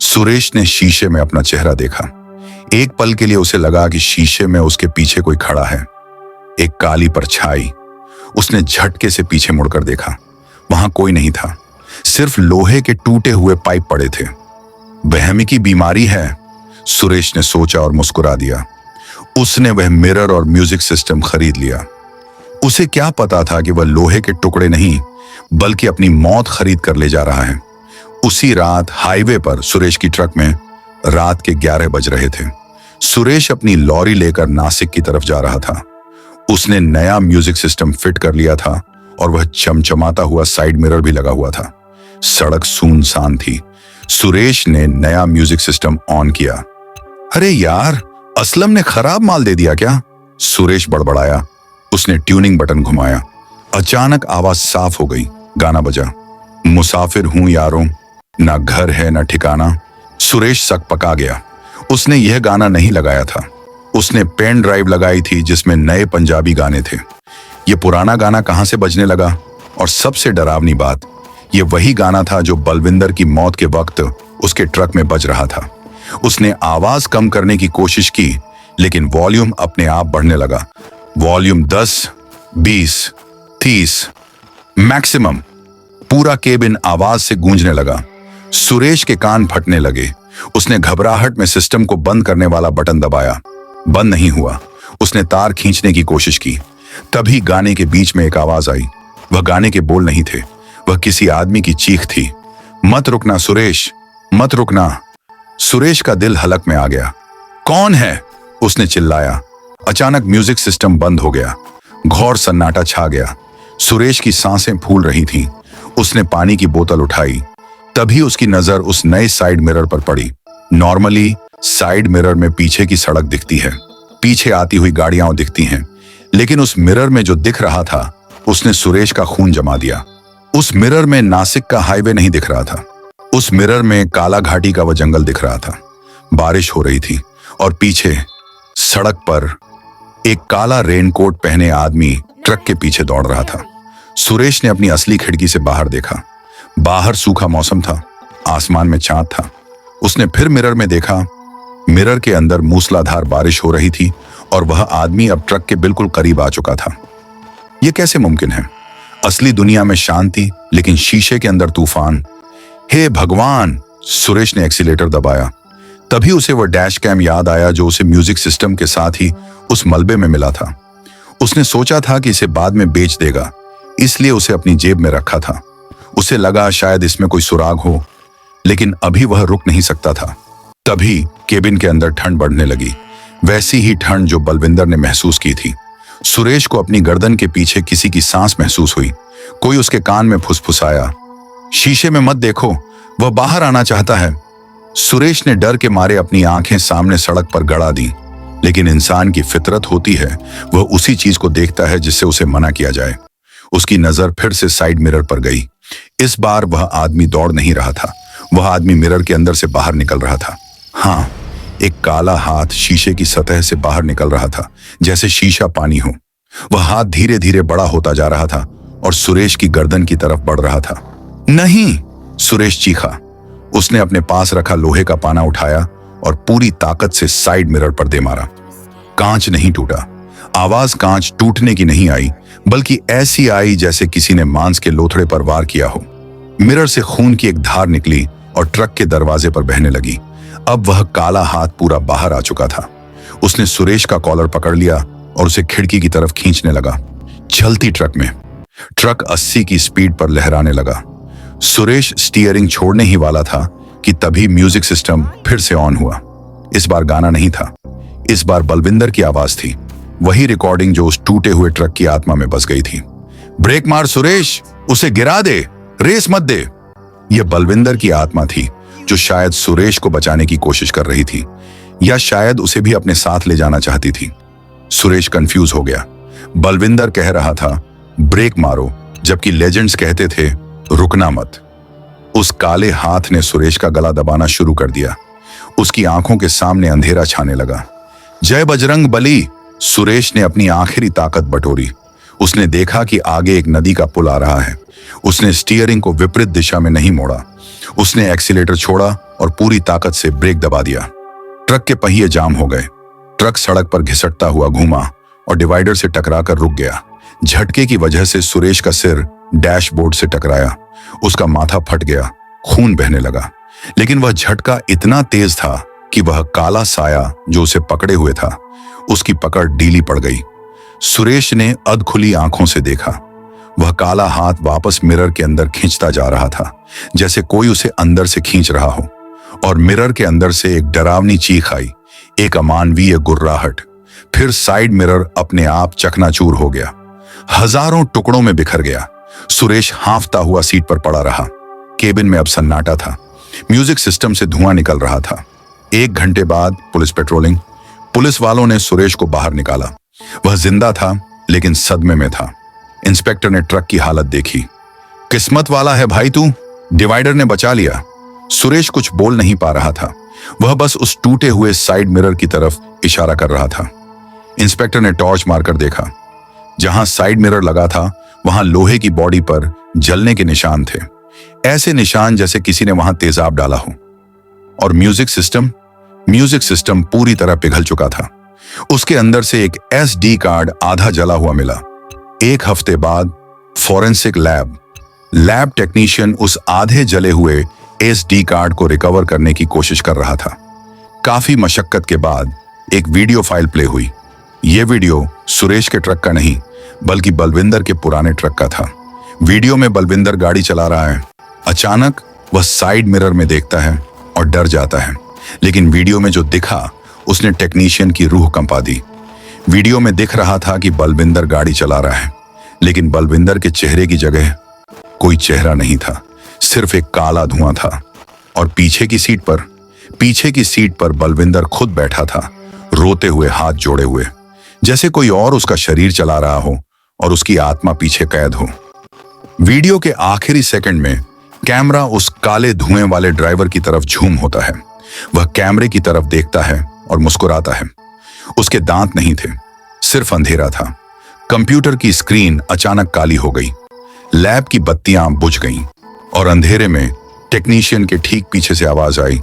[SPEAKER 1] सुरेश ने शीशे में अपना चेहरा देखा। एक पल के लिए उसे लगा कि शीशे में उसके पीछे कोई खड़ा है, एक काली परछाई। उसने झटके से पीछे मुड़कर देखा। वहां कोई नहीं था, सिर्फ लोहे के टूटे हुए पाइप पड़े थे। वहमी की बीमारी है, सुरेश ने सोचा और मुस्कुरा दिया। उसने वह मिरर और म्यूजिक सिस्टम खरीद लिया। उसे क्या पता था कि वह लोहे के टुकड़े नहीं बल्कि अपनी मौत खरीद कर ले जा रहा है। उसी रात हाईवे पर सुरेश की ट्रक में रात के 11 बज रहे थे। सुरेश अपनी लॉरी लेकर नासिक की तरफ जा रहा था। उसने नया म्यूजिक सिस्टम फिट कर लिया था और वह चमचमाता हुआ साइड मिरर भी लगा हुआ था। सड़क सुनसान थी। सुरेश ने नया म्यूजिक सिस्टम ऑन किया। अरे यार, असलम ने खराब माल दे दिया क्या? सुरेश बड़बड़ाया। उसने ट्यूनिंग बटन घुमाया। अचानक आवाज साफ हो गई। गाना बजा, मुसाफिर हूं यारों, ना घर है ना ठिकाना। सुरेश सकपका गया। उसने यह गाना नहीं लगाया था। उसने पेन ड्राइव लगाई थी जिसमें नए पंजाबी गाने थे। यह पुराना गाना कहां से बजने लगा? और सबसे डरावनी बात, यह वही गाना था जो बलविंदर की मौत के वक्त उसके ट्रक में बज रहा था। उसने आवाज कम करने की कोशिश की, लेकिन वॉल्यूम अपने आप बढ़ने लगा। Volume 10, 20, 30, maximum. पूरा केबिन आवाज से गूंजने लगा। सुरेश के कान फटने लगे। उसने घबराहट में सिस्टम को बंद करने वाला बटन दबाया। बंद नहीं हुआ। उसने तार खींचने की कोशिश की। तभी गाने के बीच में एक आवाज आई। वह गाने के बोल नहीं थे, वह किसी आदमी की चीख थी। मत रुकना सुरेश, मत रुकना। सुरेश का दिल हलक में आ गया। कौन है? उसने चिल्लाया। अचानक म्यूजिक सिस्टम बंद हो गया। घोर सन्नाटा छा गया। सुरेश की सांसें फूल रही थीं। उसने पानी की बोतल उठाई। तभी उसकी नजर उस नए साइड मिरर पर पड़ी। नॉर्मली साइड मिरर में पीछे की सड़क दिखती है, पीछे आती हुई गाड़ियां दिखती हैं, लेकिन उस मिरर में जो दिख रहा था उसने सुरेश का खून जमा दिया। उस मिरर में नासिक का हाईवे नहीं दिख रहा था। उस मिरर में काला घाटी का वह जंगल दिख रहा था। बारिश हो रही थी और पीछे सड़क पर एक काला रेनकोट पहने आदमी ट्रक के पीछे दौड़ रहा था। सुरेश ने अपनी असली खिड़की से बाहर देखा। बाहर सूखा मौसम था, आसमान में चांद था। उसने फिर मिरर में देखा। मिरर के अंदर मूसलाधार बारिश हो रही थी और वह आदमी अब ट्रक के बिल्कुल करीब आ चुका था। यह कैसे मुमकिन है? असली दुनिया में शांति, लेकिन शीशे के अंदर तूफान। हे भगवान! सुरेश ने एक्सीलेटर दबाया। तभी उसे वह डैश कैम याद आया जो उसे म्यूजिक सिस्टम के साथ ही उस मलबे में मिला था। उसने सोचा था कि इसे बाद में बेच देगा, इसलिए उसे अपनी जेब में रखा था। उसे लगा शायद इसमें कोई सुराग हो, लेकिन अभी वह रुक नहीं सकता था। तभी केबिन के अंदर ठंड बढ़ने लगी, वैसी ही ठंड जो बलविंदर ने महसूस की थी। सुरेश को अपनी गर्दन के पीछे किसी की सांस महसूस हुई। कोई उसके कान में फुसफुसाया, शीशे में मत देखो, वह बाहर आना चाहता है। सुरेश ने डर के मारे अपनी आंखें सामने सड़क पर गड़ा दी, लेकिन इंसान की फितरत होती है, वह उसी चीज को देखता है जिससे उसे मना किया जाए। उसकी नजर फिर से साइड मिरर पर गई। इस बार वह आदमी दौड़ नहीं रहा था, वह आदमी मिरर के अंदर से बाहर निकल रहा था। हाँ, एक काला हाथ शीशे की सतह से बाहर निकल रहा था, जैसे शीशा पानी हो। वह हाथ धीरे धीरे बड़ा होता जा रहा था और सुरेश की गर्दन की तरफ बढ़ रहा था। नहीं! सुरेश चीखा। उसने अपने पास रखा लोहे का पाना उठाया और पूरी ताकत से साइड मिरर पर दे मारा। कांच नहीं टूटा। आवाज कांच टूटने की नहीं आई, बल्कि ऐसी आई जैसे किसी ने मांस के लोथड़े पर वार किया हो। मिरर से खून की एक धार निकली और ट्रक के दरवाजे पर बहने लगी। अब वह काला हाथ पूरा बाहर आ चुका था। उसने सुरेश का कॉलर पकड़ लिया और उसे खिड़की की तरफ खींचने लगा। चलती ट्रक में ट्रक 80 की स्पीड पर लहराने लगा। सुरेश स्टीयरिंग छोड़ने ही वाला था कि तभी म्यूजिक सिस्टम फिर से ऑन हुआ। इस बार गाना नहीं था, इस बार बलविंदर की आवाज थी, वही रिकॉर्डिंग जो उस टूटे हुए ट्रक की आत्मा में बस गई थी। ब्रेक मार सुरेश, उसे गिरा दे, रेस मत दे। यह बलविंदर की आत्मा थी जो शायद सुरेश को बचाने की कोशिश कर रही थी, या शायद उसे भी अपने साथ ले जाना चाहती थी। सुरेश कंफ्यूज हो गया। बलविंदर कह रहा था ब्रेक मारो, जबकि लेजेंड्स कहते थे रुकना मत। उस काले हाथ ने सुरेश का गला दबाना शुरू कर दिया। उसकी आंखों के सामने अंधेरा छाने लगा। जय बजरंग बली! सुरेश ने अपनी आखिरी ताकत बटोरी। उसने देखा कि आगे एक नदी का पुल आ रहा है। उसने स्टीयरिंग को विपरीत दिशा में नहीं मोड़ा। उसने एक्सीलेटर छोड़ा और पूरी ताकत से ब्रेक दबा दिया। ट्रक के पहिए जाम हो गए। ट्रक सड़क पर घिसटता हुआ घूमा और डिवाइडर से टकराकर रुक गया। झटके की वजह से सुरेश का सिर डैशबोर्ड से टकराया। उसका माथा फट गया, खून बहने लगा। लेकिन वह झटका इतना तेज था कि वह काला साया जो उसे पकड़े हुए था, उसकी पकड़ ढीली पड़ गई। सुरेश ने अधखुली आंखों से देखा। वह काला हाथ वापस मिरर के अंदर खींचता जा रहा था, जैसे कोई उसे अंदर से खींच रहा हो। और मिरर के अंदर से एक डरावनी चीख आई, एक अमानवीय गुर्राहट। फिर साइड मिरर अपने आप चकनाचूर हो गया, हजारों टुकड़ों में बिखर गया। सुरेश हांफता हुआ सीट पर पड़ा रहा। केबिन में अब सन्नाटा था। म्यूजिक सिस्टम से धुआं निकल रहा था। 1 घंटे बाद पुलिस पेट्रोलिंग। पुलिस वालों ने सुरेश को बाहर निकाला। वह जिंदा था, लेकिन सदमे में था। इंस्पेक्टर ने ट्रक की हालत देखी। किस्मत वाला है भाई तू, डिवाइडर ने बचा लिया। सुरेश कुछ बोल नहीं पा रहा था। वह बस उस टूटे हुए साइड मिरर की तरफ इशारा कर रहा था। इंस्पेक्टर ने टॉर्च मारकर देखा। जहां साइड मिरर लगा था, वहां लोहे की बॉडी पर जलने के निशान थे, ऐसे निशान जैसे किसी ने वहां तेजाब डाला हो। और म्यूजिक सिस्टम पूरी तरह पिघल चुका था। उसके अंदर से एक SD कार्ड आधा जला हुआ मिला। 1 हफ्ते बाद फॉरेंसिक लैब टेक्नीशियन उस आधे जले हुए SD कार्ड को रिकवर करने की कोशिश कर रहा था। काफी मशक्कत के बाद एक वीडियो फाइल प्ले हुई। यह वीडियो सुरेश के ट्रक का नहीं, बल्कि बलविंदर के पुराने ट्रक का था। वीडियो में बलविंदर गाड़ी चला रहा है। अचानक वह साइड मिरर में देखता है और डर जाता है। लेकिन वीडियो में जो दिखा, उसने टेक्नीशियन की रूह कंपा दी। वीडियो में दिख रहा था कि बलविंदर गाड़ी चला रहा है, लेकिन बलविंदर के चेहरे की जगह कोई चेहरा नहीं था, सिर्फ एक काला धुआं था। और पीछे की सीट पर बलविंदर खुद बैठा था, रोते हुए, हाथ जोड़े हुए, जैसे कोई और उसका शरीर चला रहा हो और उसकी आत्मा पीछे कैद हो। वीडियो के आखिरी सेकंड में कैमरा उस काले धुएं वाले ड्राइवर की तरफ झूम होता है। वह कैमरे की तरफ देखता है और मुस्कुराता है। उसके दांत नहीं थे, सिर्फ अंधेरा था। कंप्यूटर की स्क्रीन अचानक काली हो गई। लैब की बत्तियां बुझ गईं और अंधेरे में टेक्नीशियन के ठीक पीछे से आवाज आई,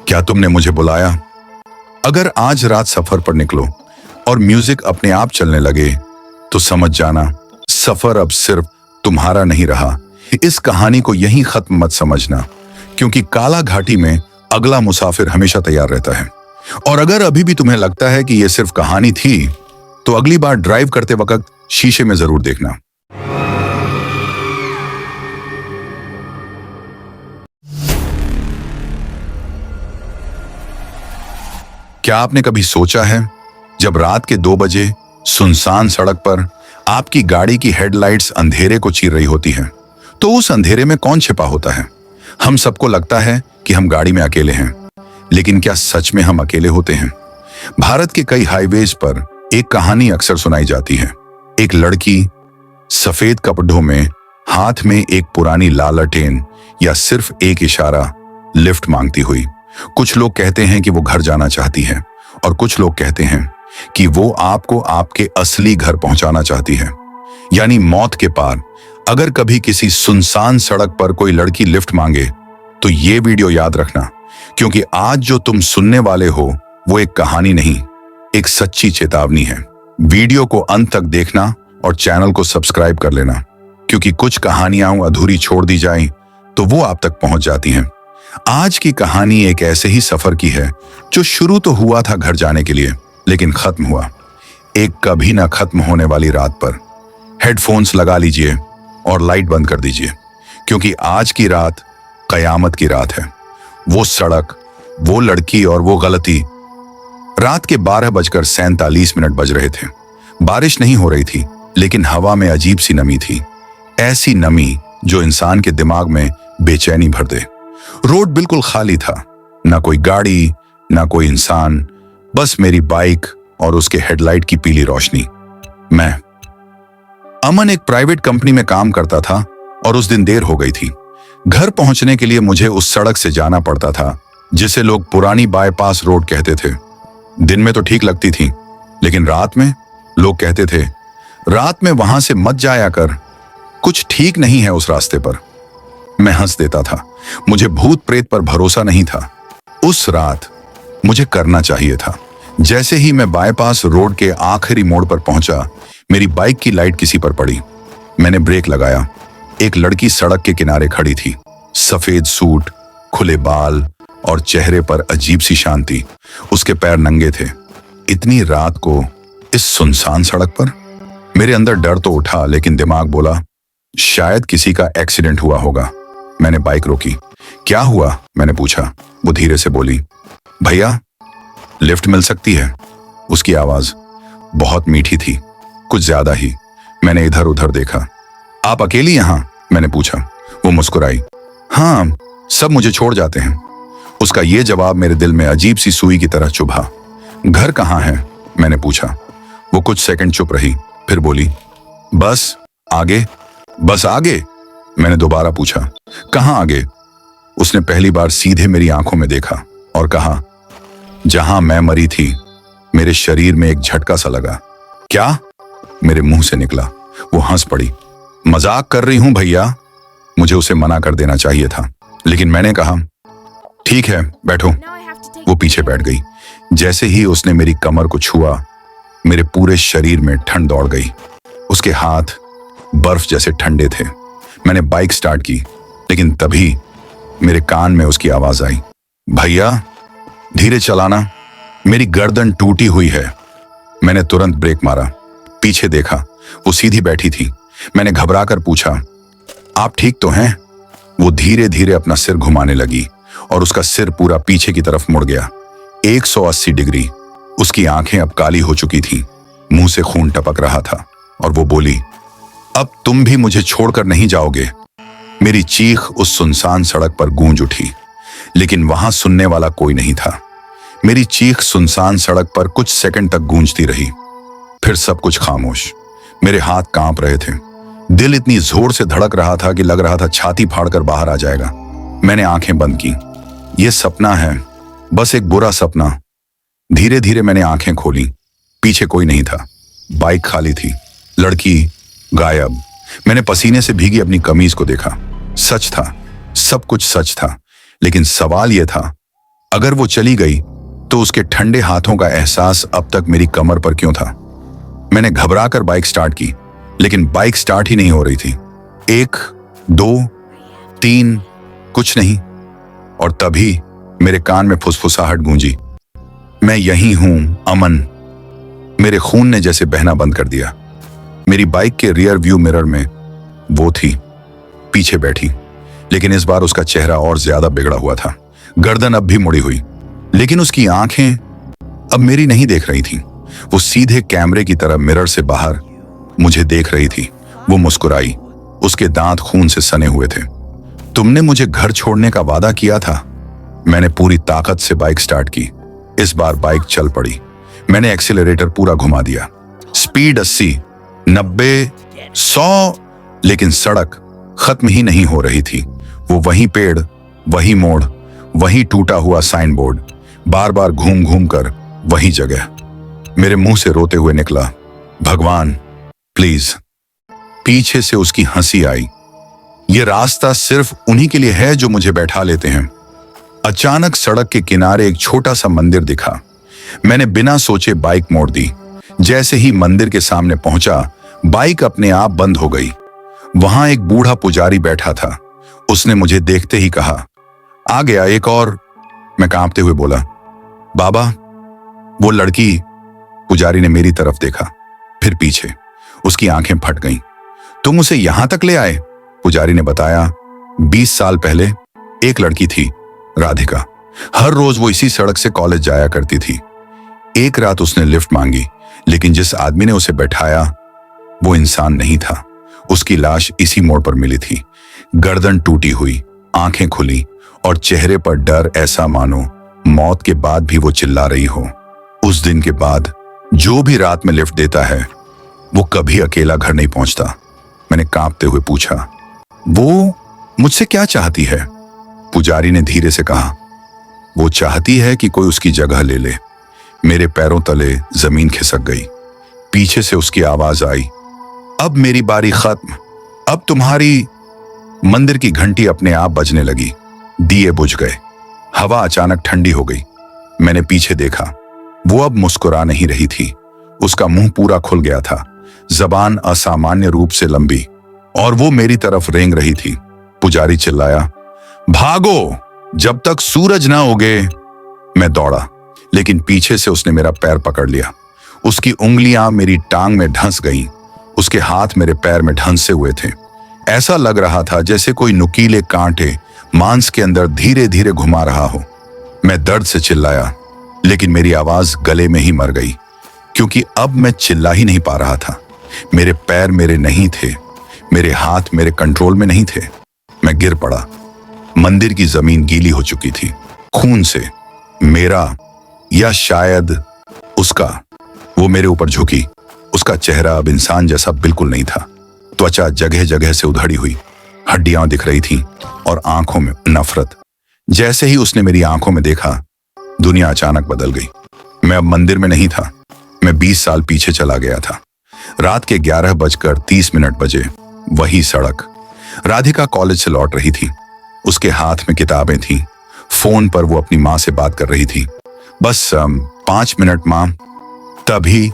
[SPEAKER 1] क्या तुमने मुझे बुलाया? अगर आज रात सफर पर निकलो और म्यूजिक अपने आप चलने लगे, तो समझ जाना सफर अब सिर्फ तुम्हारा नहीं रहा। इस कहानी को यहीं खत्म मत समझना, क्योंकि काला घाटी में अगला मुसाफिर हमेशा तैयार रहता है। और अगर अभी भी तुम्हें लगता है कि यह सिर्फ कहानी थी, तो अगली बार ड्राइव करते वक्त शीशे में जरूर देखना। क्या आपने कभी सोचा है, जब रात के 2 बजे सुनसान सड़क पर आपकी गाड़ी की हेडलाइट्स अंधेरे को चीर रही होती हैं, तो उस अंधेरे में कौन छिपा होता है? हम सबको लगता है कि हम गाड़ी में अकेले हैं, लेकिन क्या सच में हम अकेले होते हैं? भारत के कई हाईवेज पर एक कहानी अक्सर सुनाई जाती है। एक लड़की सफेद कपड़ों में, हाथ में एक पुरानी लालटेन या सिर्फ एक इशारा, लिफ्ट मांगती हुई। कुछ लोग कहते हैं कि वो घर जाना चाहती है, और कुछ लोग कहते हैं कि वो आपको आपके असली घर पहुंचाना चाहती है, यानी मौत के पार। अगर कभी किसी सुनसान सड़क पर कोई लड़की लिफ्ट मांगे, तो ये वीडियो याद रखना, क्योंकि आज जो तुम सुनने वाले हो वो एक कहानी नहीं, एक सच्ची चेतावनी है। वीडियो को अंत तक देखना और चैनल को सब्सक्राइब कर लेना, क्योंकि कुछ कहानियां अधूरी छोड़ दी जाएं तो वो आप तक पहुंच जाती हैं। आज की कहानी एक ऐसे ही सफर की है, जो शुरू तो हुआ था घर जाने के लिए, लेकिन खत्म हुआ एक कभी ना खत्म होने वाली रात पर। हेडफोन्स लगा लीजिए और लाइट बंद कर दीजिए, क्योंकि आज की रात कयामत की रात है। वो सड़क, वो लड़की और वो गलती। रात के 12:47 बज रहे थे। बारिश नहीं हो रही थी, लेकिन हवा में अजीब सी नमी थी, ऐसी नमी जो इंसान के दिमाग में बेचैनी भर दे। रोड बिल्कुल खाली था, ना कोई गाड़ी, ना कोई इंसान, बस मेरी बाइक और उसके हेडलाइट की पीली रोशनी। अमन एक प्राइवेट कंपनी में काम करता था और उस दिन देर हो गई थी। घर पहुंचने के लिए मुझे उस सड़क से जाना पड़ता था जिसे लोग पुरानी बाईपास रोड कहते थे। दिन में तो ठीक लगती थी, लेकिन रात में लोग कहते थे, रात में वहां से मत जाया कर, कुछ ठीक नहीं है उस रास्ते पर। मैं हंस देता था, मुझे भूत प्रेत पर भरोसा नहीं था। उस रात मुझे करना चाहिए था। जैसे ही मैं बाईपास रोड के आखिरी मोड़ पर पहुंचा, मेरी बाइक की लाइट किसी पर पड़ी। मैंने ब्रेक लगाया। एक लड़की सड़क के किनारे खड़ी थी, सफेद सूट, खुले बाल, और चेहरे पर अजीब सी शांति। उसके पैर नंगे थे। इतनी रात को इस सुनसान सड़क पर? मेरे अंदर डर तो उठा, लेकिन दिमाग बोला शायद किसी का एक्सीडेंट हुआ होगा। मैंने बाइक रोकी। क्या हुआ? मैंने पूछा। वो धीरे से बोली, भैया लिफ्ट मिल सकती है? उसकी आवाज बहुत मीठी थी, कुछ ज्यादा ही। मैंने इधर उधर देखा। आप अकेली यहां? मैंने पूछा। वो मुस्कुराई। हाँ, सब मुझे छोड़ जाते हैं। उसका ये जवाब मेरे दिल में अजीब सी सुई की तरह चुभा। घर कहाँ है? मैंने पूछा। वो कुछ सेकंड चुप रही, फिर बोली, बस आगे। बस आगे? मैंने दोबारा पूछा, कहाँ आगे? उसने पहली बार सीधे मेरी आंखों में देखा और कहा, जहां मैं मरी थी। मेरे शरीर में एक झटका सा लगा। क्या? मेरे मुंह से निकला। वो हंस पड़ी। मजाक कर रही हूं भैया। मुझे उसे मना कर देना चाहिए था, लेकिन मैंने कहा, ठीक है बैठो। वो पीछे बैठ गई। जैसे ही उसने मेरी कमर को छुआ, मेरे पूरे शरीर में ठंड दौड़ गई। उसके हाथ बर्फ जैसे ठंडे थे। मैंने बाइक स्टार्ट की, लेकिन तभी मेरे कान में उसकी आवाज आई, भैया धीरे चलाना, मेरी गर्दन टूटी हुई है। मैंने तुरंत ब्रेक मारा। पीछे देखा, वो सीधी बैठी थी। मैंने घबरा कर पूछा, आप ठीक तो हैं? वो धीरे धीरे अपना सिर घुमाने लगी और उसका सिर पूरा पीछे की तरफ मुड़ गया, 180 डिग्री। उसकी आंखें अब काली हो चुकी थीं, मुंह से खून टपक रहा था और वो बोली, अब तुम भी मुझे छोड़कर नहीं जाओगे? मेरी चीख उस सुनसान सड़क पर गूंज उठी, लेकिन वहां सुनने वाला कोई नहीं था। मेरी चीख सुनसान सड़क पर कुछ सेकंड तक गूंजती रही, फिर सब कुछ खामोश। मेरे हाथ कांप रहे थे। दिल इतनी जोर से धड़क रहा था कि लग रहा था छाती फाड़कर बाहर आ जाएगा। मैंने आंखें बंद की। यह सपना है, बस एक बुरा सपना। धीरे धीरे मैंने आंखें खोली। पीछे कोई नहीं था। बाइक खाली थी। लड़की गायब। मैंने पसीने से भीगी अपनी कमीज को देखा। सच था, सब कुछ सच था। लेकिन सवाल यह था, अगर वो चली गई तो उसके ठंडे हाथों का एहसास अब तक मेरी कमर पर क्यों था? मैंने घबरा कर बाइक स्टार्ट की, लेकिन बाइक स्टार्ट ही नहीं हो रही थी। 1 2 3 कुछ नहीं। और तभी मेरे कान में फुसफुसाहट गूंजी, मैं यहीं हूं अमन। मेरे खून ने जैसे बहना बंद कर दिया। मेरी बाइक के रियर व्यू मिरर में वो थी, पीछे बैठी, लेकिन इस बार उसका चेहरा और ज्यादा बिगड़ा हुआ था। गर्दन अब भी मुड़ी हुई, लेकिन उसकी आंखें अब मेरी नहीं देख रही थीं। वो सीधे कैमरे की तरह मिरर से बाहर मुझे देख रही थी। वो मुस्कुराई। उसके दांत खून से सने हुए थे। तुमने मुझे घर छोड़ने का वादा किया था। मैंने पूरी ताकत से बाइक स्टार्ट की। इस बार बाइक चल पड़ी। मैंने एक्सीलरेटर पूरा घुमा दिया। स्पीड 80, 90, 100, लेकिन सड़क खत्म ही नहीं हो रही थी। वो वही पेड़, वही मोड़, वही टूटा हुआ साइन बोर्ड, बार बार घूम घूम कर वही जगह। मेरे मुंह से रोते हुए निकला, भगवान प्लीज। पीछे से उसकी हंसी आई। ये रास्ता सिर्फ उन्हीं के लिए है जो मुझे बैठा लेते हैं। अचानक सड़क के किनारे एक छोटा सा मंदिर दिखा। मैंने बिना सोचे बाइक मोड़ दी। जैसे ही मंदिर के सामने पहुंचा, बाइक अपने आप बंद हो गई। वहां एक बूढ़ा पुजारी बैठा था। उसने मुझे देखते ही कहा, आ गया एक और। मैं कांपते हुए बोला, बाबा वो लड़की। पुजारी ने मेरी तरफ देखा, फिर पीछे। उसकी आंखें फट गईं। तुम उसे यहां तक ले आए? पुजारी ने बताया, 20 साल पहले एक लड़की थी, राधिका। हर रोज वो इसी सड़क से कॉलेज जाया करती थी। एक रात उसने लिफ्ट मांगी, लेकिन जिस आदमी ने उसे बैठाया वो इंसान नहीं था। उसकी लाश इसी मोड़ पर मिली थी, गर्दन टूटी हुई, आंखें खुली और चेहरे पर डर, ऐसा मानो मौत के बाद भी वो चिल्ला रही हो। उस दिन के बाद जो भी रात में लिफ्ट देता है वो कभी अकेला घर नहीं पहुंचता। मैंने कांपते हुए पूछा, वो मुझसे क्या चाहती है? पुजारी ने धीरे से कहा, वो चाहती है कि कोई उसकी जगह ले ले। मेरे पैरों तले जमीन खिसक गई। पीछे से उसकी आवाज आई, अब मेरी बारी खत्म। अब तुम्हारी। मंदिर की घंटी अपने आप बजने लगी। दिए बुझ गए। हवा अचानक ठंडी हो गई। मैंने पीछे देखा। वो अब मुस्कुरा नहीं रही थी। उसका मुंह पूरा खुल गया था, जबान असामान्य रूप से लंबी, और वो मेरी तरफ रेंग रही थी। पुजारी चिल्लाया, भागो जब तक सूरज ना उगे। मैं दौड़ा, लेकिन पीछे से उसने मेरा पैर पकड़ लिया। उसकी उंगलियां मेरी टांग में ढंस गईं। उसके हाथ मेरे पैर में ढंसे हुए थे। ऐसा लग रहा था जैसे कोई नुकीले कांटे मांस के अंदर धीरे धीरे घुमा रहा हो। मैं दर्द से चिल्लाया, लेकिन मेरी आवाज गले में ही मर गई, क्योंकि अब मैं चिल्ला ही नहीं पा रहा था। मेरे पैर मेरे नहीं थे, मेरे हाथ मेरे कंट्रोल में नहीं थे। मैं गिर पड़ा। मंदिर की जमीन गीली हो चुकी थी, खून से। मेरा या शायद उसका। वो मेरे ऊपर झुकी। उसका चेहरा अब इंसान जैसा बिल्कुल नहीं था। त्वचा जगह जगह से उधड़ी हुई, हड्डियां दिख रही थीं और आंखों में नफरत। जैसे ही उसने मेरी आंखों में देखा, दुनिया अचानक बदल गई। मैं अब मंदिर में नहीं था, मैं 20 साल पीछे चला गया था। रात के 11:30 बजे। वही सड़क। राधिका कॉलेज से लौट रही थी। उसके हाथ में किताबें थीं। फोन पर वो अपनी माँ से बात कर रही थी। बस 5 मिनट माँ। तभी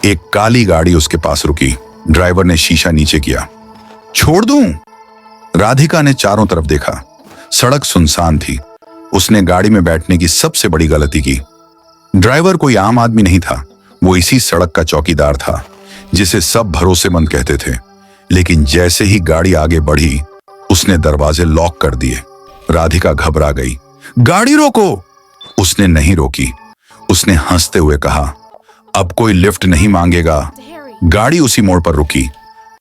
[SPEAKER 1] एक काली गाड़ी उसके पास रुकी। ड्राइवर ने शीशा नीचे किया। छोड़ दूं? राधिका ने चारों तरफ देखा। सड़क सुनसान थी। उसने गाड़ी में बैठने की सबसे बड़ी गलती की। ड्राइवर कोई आम आदमी नहीं था, वो इसी सड़क का चौकीदार था, जिसे सब भरोसेमंद कहते थे। लेकिन जैसे ही गाड़ी आगे बढ़ी, उसने दरवाजे लॉक कर दिए। राधिका घबरा गई। गाड़ी रोको! उसने नहीं रोकी। उसने हंसते हुए कहा, अब कोई लिफ्ट नहीं मांगेगा। गाड़ी उसी मोड़ पर रुकी।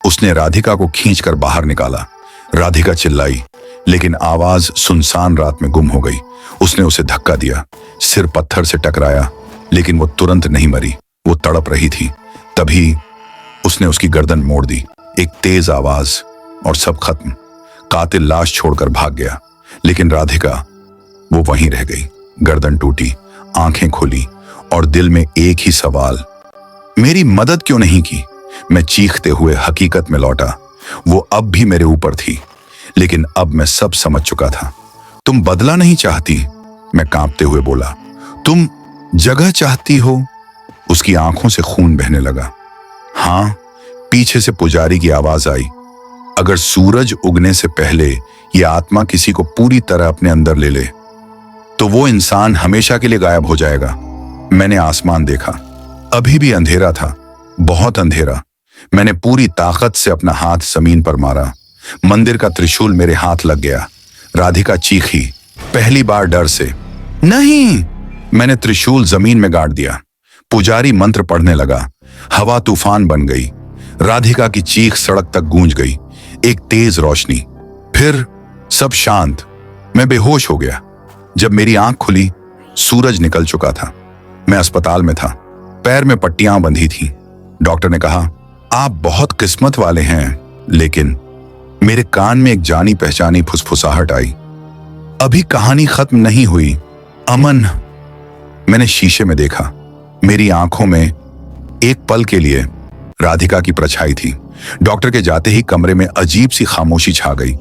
[SPEAKER 1] उसने राधिका को खींचकर बाहर निकाला। राधिका चिल्लाई, लेकिन आवाज सुनसान रात में गुम हो गई। उसने उसे धक्का दिया। सिर पत्थर से टकराया, लेकिन वो तुरंत नहीं मरी। वो तड़प रही थी। तभी उसने उसकी गर्दन मोड़ दी। एक तेज आवाज और सब खत्म। कातिल लाश छोड़कर भाग गया, लेकिन राधिका, वो वहीं रह गई। गर्दन टूटी, आंखें खुली और दिल में एक ही सवाल, मेरी मदद क्यों नहीं की? मैं चीखते हुए हकीकत में लौटा। वो अब भी मेरे ऊपर थी, लेकिन अब मैं सब समझ चुका था। तुम बदला नहीं चाहती? मैं कांपते हुए बोला। तुम जगह चाहती हो? उसकी आंखों से खून बहने लगा। हाँ, पीछे से पुजारी की आवाज आई। अगर सूरज उगने से पहले ये आत्मा किसी को पूरी तरह अपने अंदर ले ले, तो वो इंसान हमेशा के लिए गायब हो जाएगा। मैंने आसमान देखा। अभी भी अंधेरा था, बहुत अंधेरा। मैंने पूरी ताकत से अपना हाथ जमीन पर मारा। मंदिर का त्रिशूल मेरे हाथ लग गया। राधिका चीखी, पहली बार डर से। नहीं! मैंने त्रिशूल जमीन में गाड़ दिया। पुजारी मंत्र पढ़ने लगा। हवा तूफान बन गई। राधिका की चीख सड़क तक गूंज गई। एक तेज रोशनी, फिर सब शांत। मैं बेहोश हो गया। जब मेरी आंख खुली, सूरज निकल चुका था। मैं अस्पताल में था, पैर में पट्टियां बंधी थी। डॉक्टर ने कहा, आप बहुत किस्मत वाले हैं। लेकिन मेरे कान में एक जानी पहचानी फुसफुसाहट आई। अभी कहानी खत्म नहीं हुई, अमन। मैंने शीशे में देखा। मेरी आंखों में एक पल के लिए राधिका की परछाई थी। डॉक्टर के जाते ही कमरे में अजीब सी खामोशी छा गई।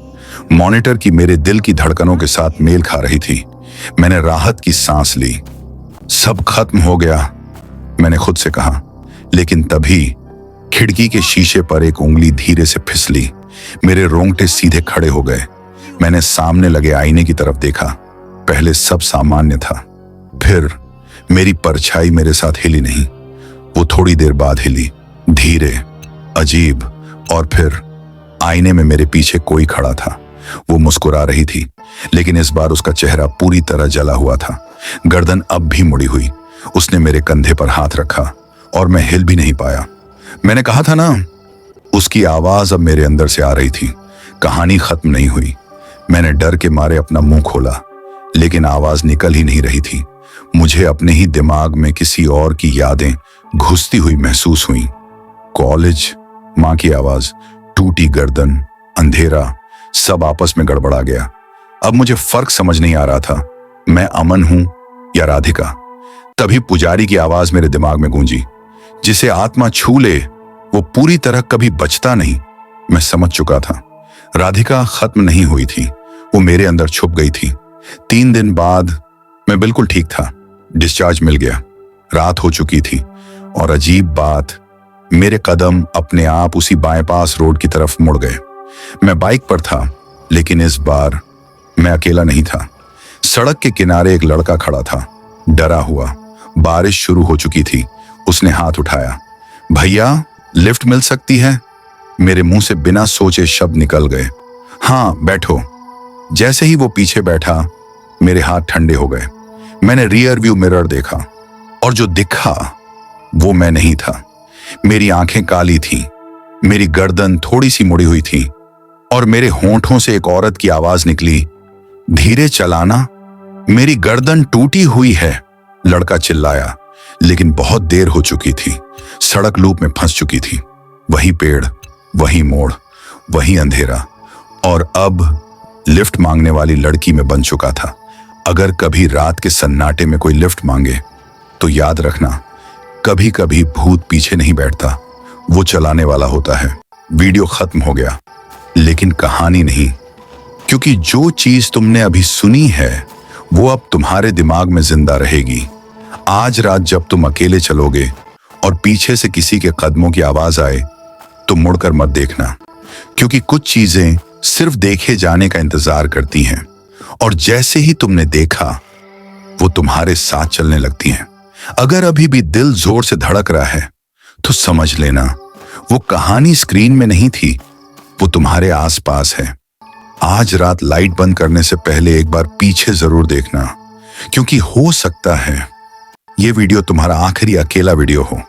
[SPEAKER 1] मॉनिटर की मेरे दिल की धड़कनों के साथ मेल खा रही थी। मैंने राहत की सांस ली। सब खत्म हो गया, मैंने खुद से कहा। लेकिन तभी खिड़की के शीशे पर एक उंगली धीरे से फिसली। मेरे रोंगटे सीधे खड़े हो गए। मैंने सामने लगे आईने की तरफ देखा। पहले सब सामान्य था, फिर मेरी परछाई मेरे साथ हिली नहीं। वो थोड़ी देर बाद हिली, धीरे, अजीब, और फिर आईने में मेरे पीछे कोई खड़ा था। वो मुस्कुरा रही थी, लेकिन इस बार उसका चेहरा पूरी तरह जला हुआ था। गर्दन अब भी मुड़ी हुई। उसने मेरे कंधे पर हाथ रखा और मैं हिल भी नहीं पाया। मैंने कहा था ना। उसकी आवाज अब मेरे अंदर से आ रही थी। कहानी खत्म नहीं हुई। मैंने डर के मारे अपना मुंह खोला, लेकिन आवाज निकल ही नहीं रही थी। मुझे अपने ही दिमाग में किसी और की यादें घुसती हुई महसूस हुई। कॉलेज, माँ की आवाज, टूटी गर्दन, अंधेरा, सब आपस में गड़बड़ा गया। अब मुझे फर्क समझ नहीं आ रहा था, मैं अमन हूं या राधिका। तभी पुजारी की आवाज मेरे दिमाग में गूंजी, जिसे आत्मा छू ले वो पूरी तरह कभी बचता नहीं। मैं समझ चुका था, राधिका खत्म नहीं हुई थी, वो मेरे अंदर छुप गई थी। 3 दिन बाद मैं बिल्कुल ठीक था। डिस्चार्ज मिल गया। रात हो चुकी थी और अजीब बात, मेरे कदम अपने आप उसी बाईपास रोड की तरफ मुड़ गए। मैं बाइक पर था, लेकिन इस बार मैं अकेला नहीं था। सड़क के किनारे एक लड़का खड़ा था, डरा हुआ। बारिश शुरू हो चुकी थी। उसने हाथ उठाया। भैया, लिफ्ट मिल सकती है? मेरे मुंह से बिना सोचे शब्द निकल गए। हाँ, बैठो। जैसे ही वो पीछे बैठा, मेरे हाथ ठंडे हो गए। मैंने रियर व्यू मिरर देखा और जो दिखा वो मैं नहीं था। मेरी आंखें काली थीं, मेरी गर्दन थोड़ी सी मुड़ी हुई थी और मेरे होंठों से एक औरत की आवाज निकली, धीरे चलाना, मेरी गर्दन टूटी हुई है। लड़का चिल्लाया, लेकिन बहुत देर हो चुकी थी। सड़क लूप में फंस चुकी थी। वही पेड़, वही मोड़, वही अंधेरा, और अब लिफ्ट मांगने वाली लड़की में बन चुका था। अगर कभी रात के सन्नाटे में कोई लिफ्ट मांगे तो याद रखना, कभी कभी भूत पीछे नहीं बैठता, वो चलाने वाला होता है। वीडियो खत्म हो गया, लेकिन कहानी नहीं, क्योंकि जो चीज तुमने अभी सुनी है वो अब तुम्हारे दिमाग में जिंदा रहेगी। आज रात जब तुम अकेले चलोगे और पीछे से किसी के कदमों की आवाज आए तो मुड़कर मत देखना, क्योंकि कुछ चीजें सिर्फ देखे जाने का इंतजार करती हैं, और जैसे ही तुमने देखा वो तुम्हारे साथ चलने लगती हैं। अगर अभी भी दिल जोर से धड़क रहा है तो समझ लेना, वो कहानी स्क्रीन में नहीं थी, वो तुम्हारे आसपास है। आज रात लाइट बंद करने से पहले एक बार पीछे जरूर देखना, क्योंकि हो सकता है ये वीडियो तुम्हारा आखिरी अकेला वीडियो हो।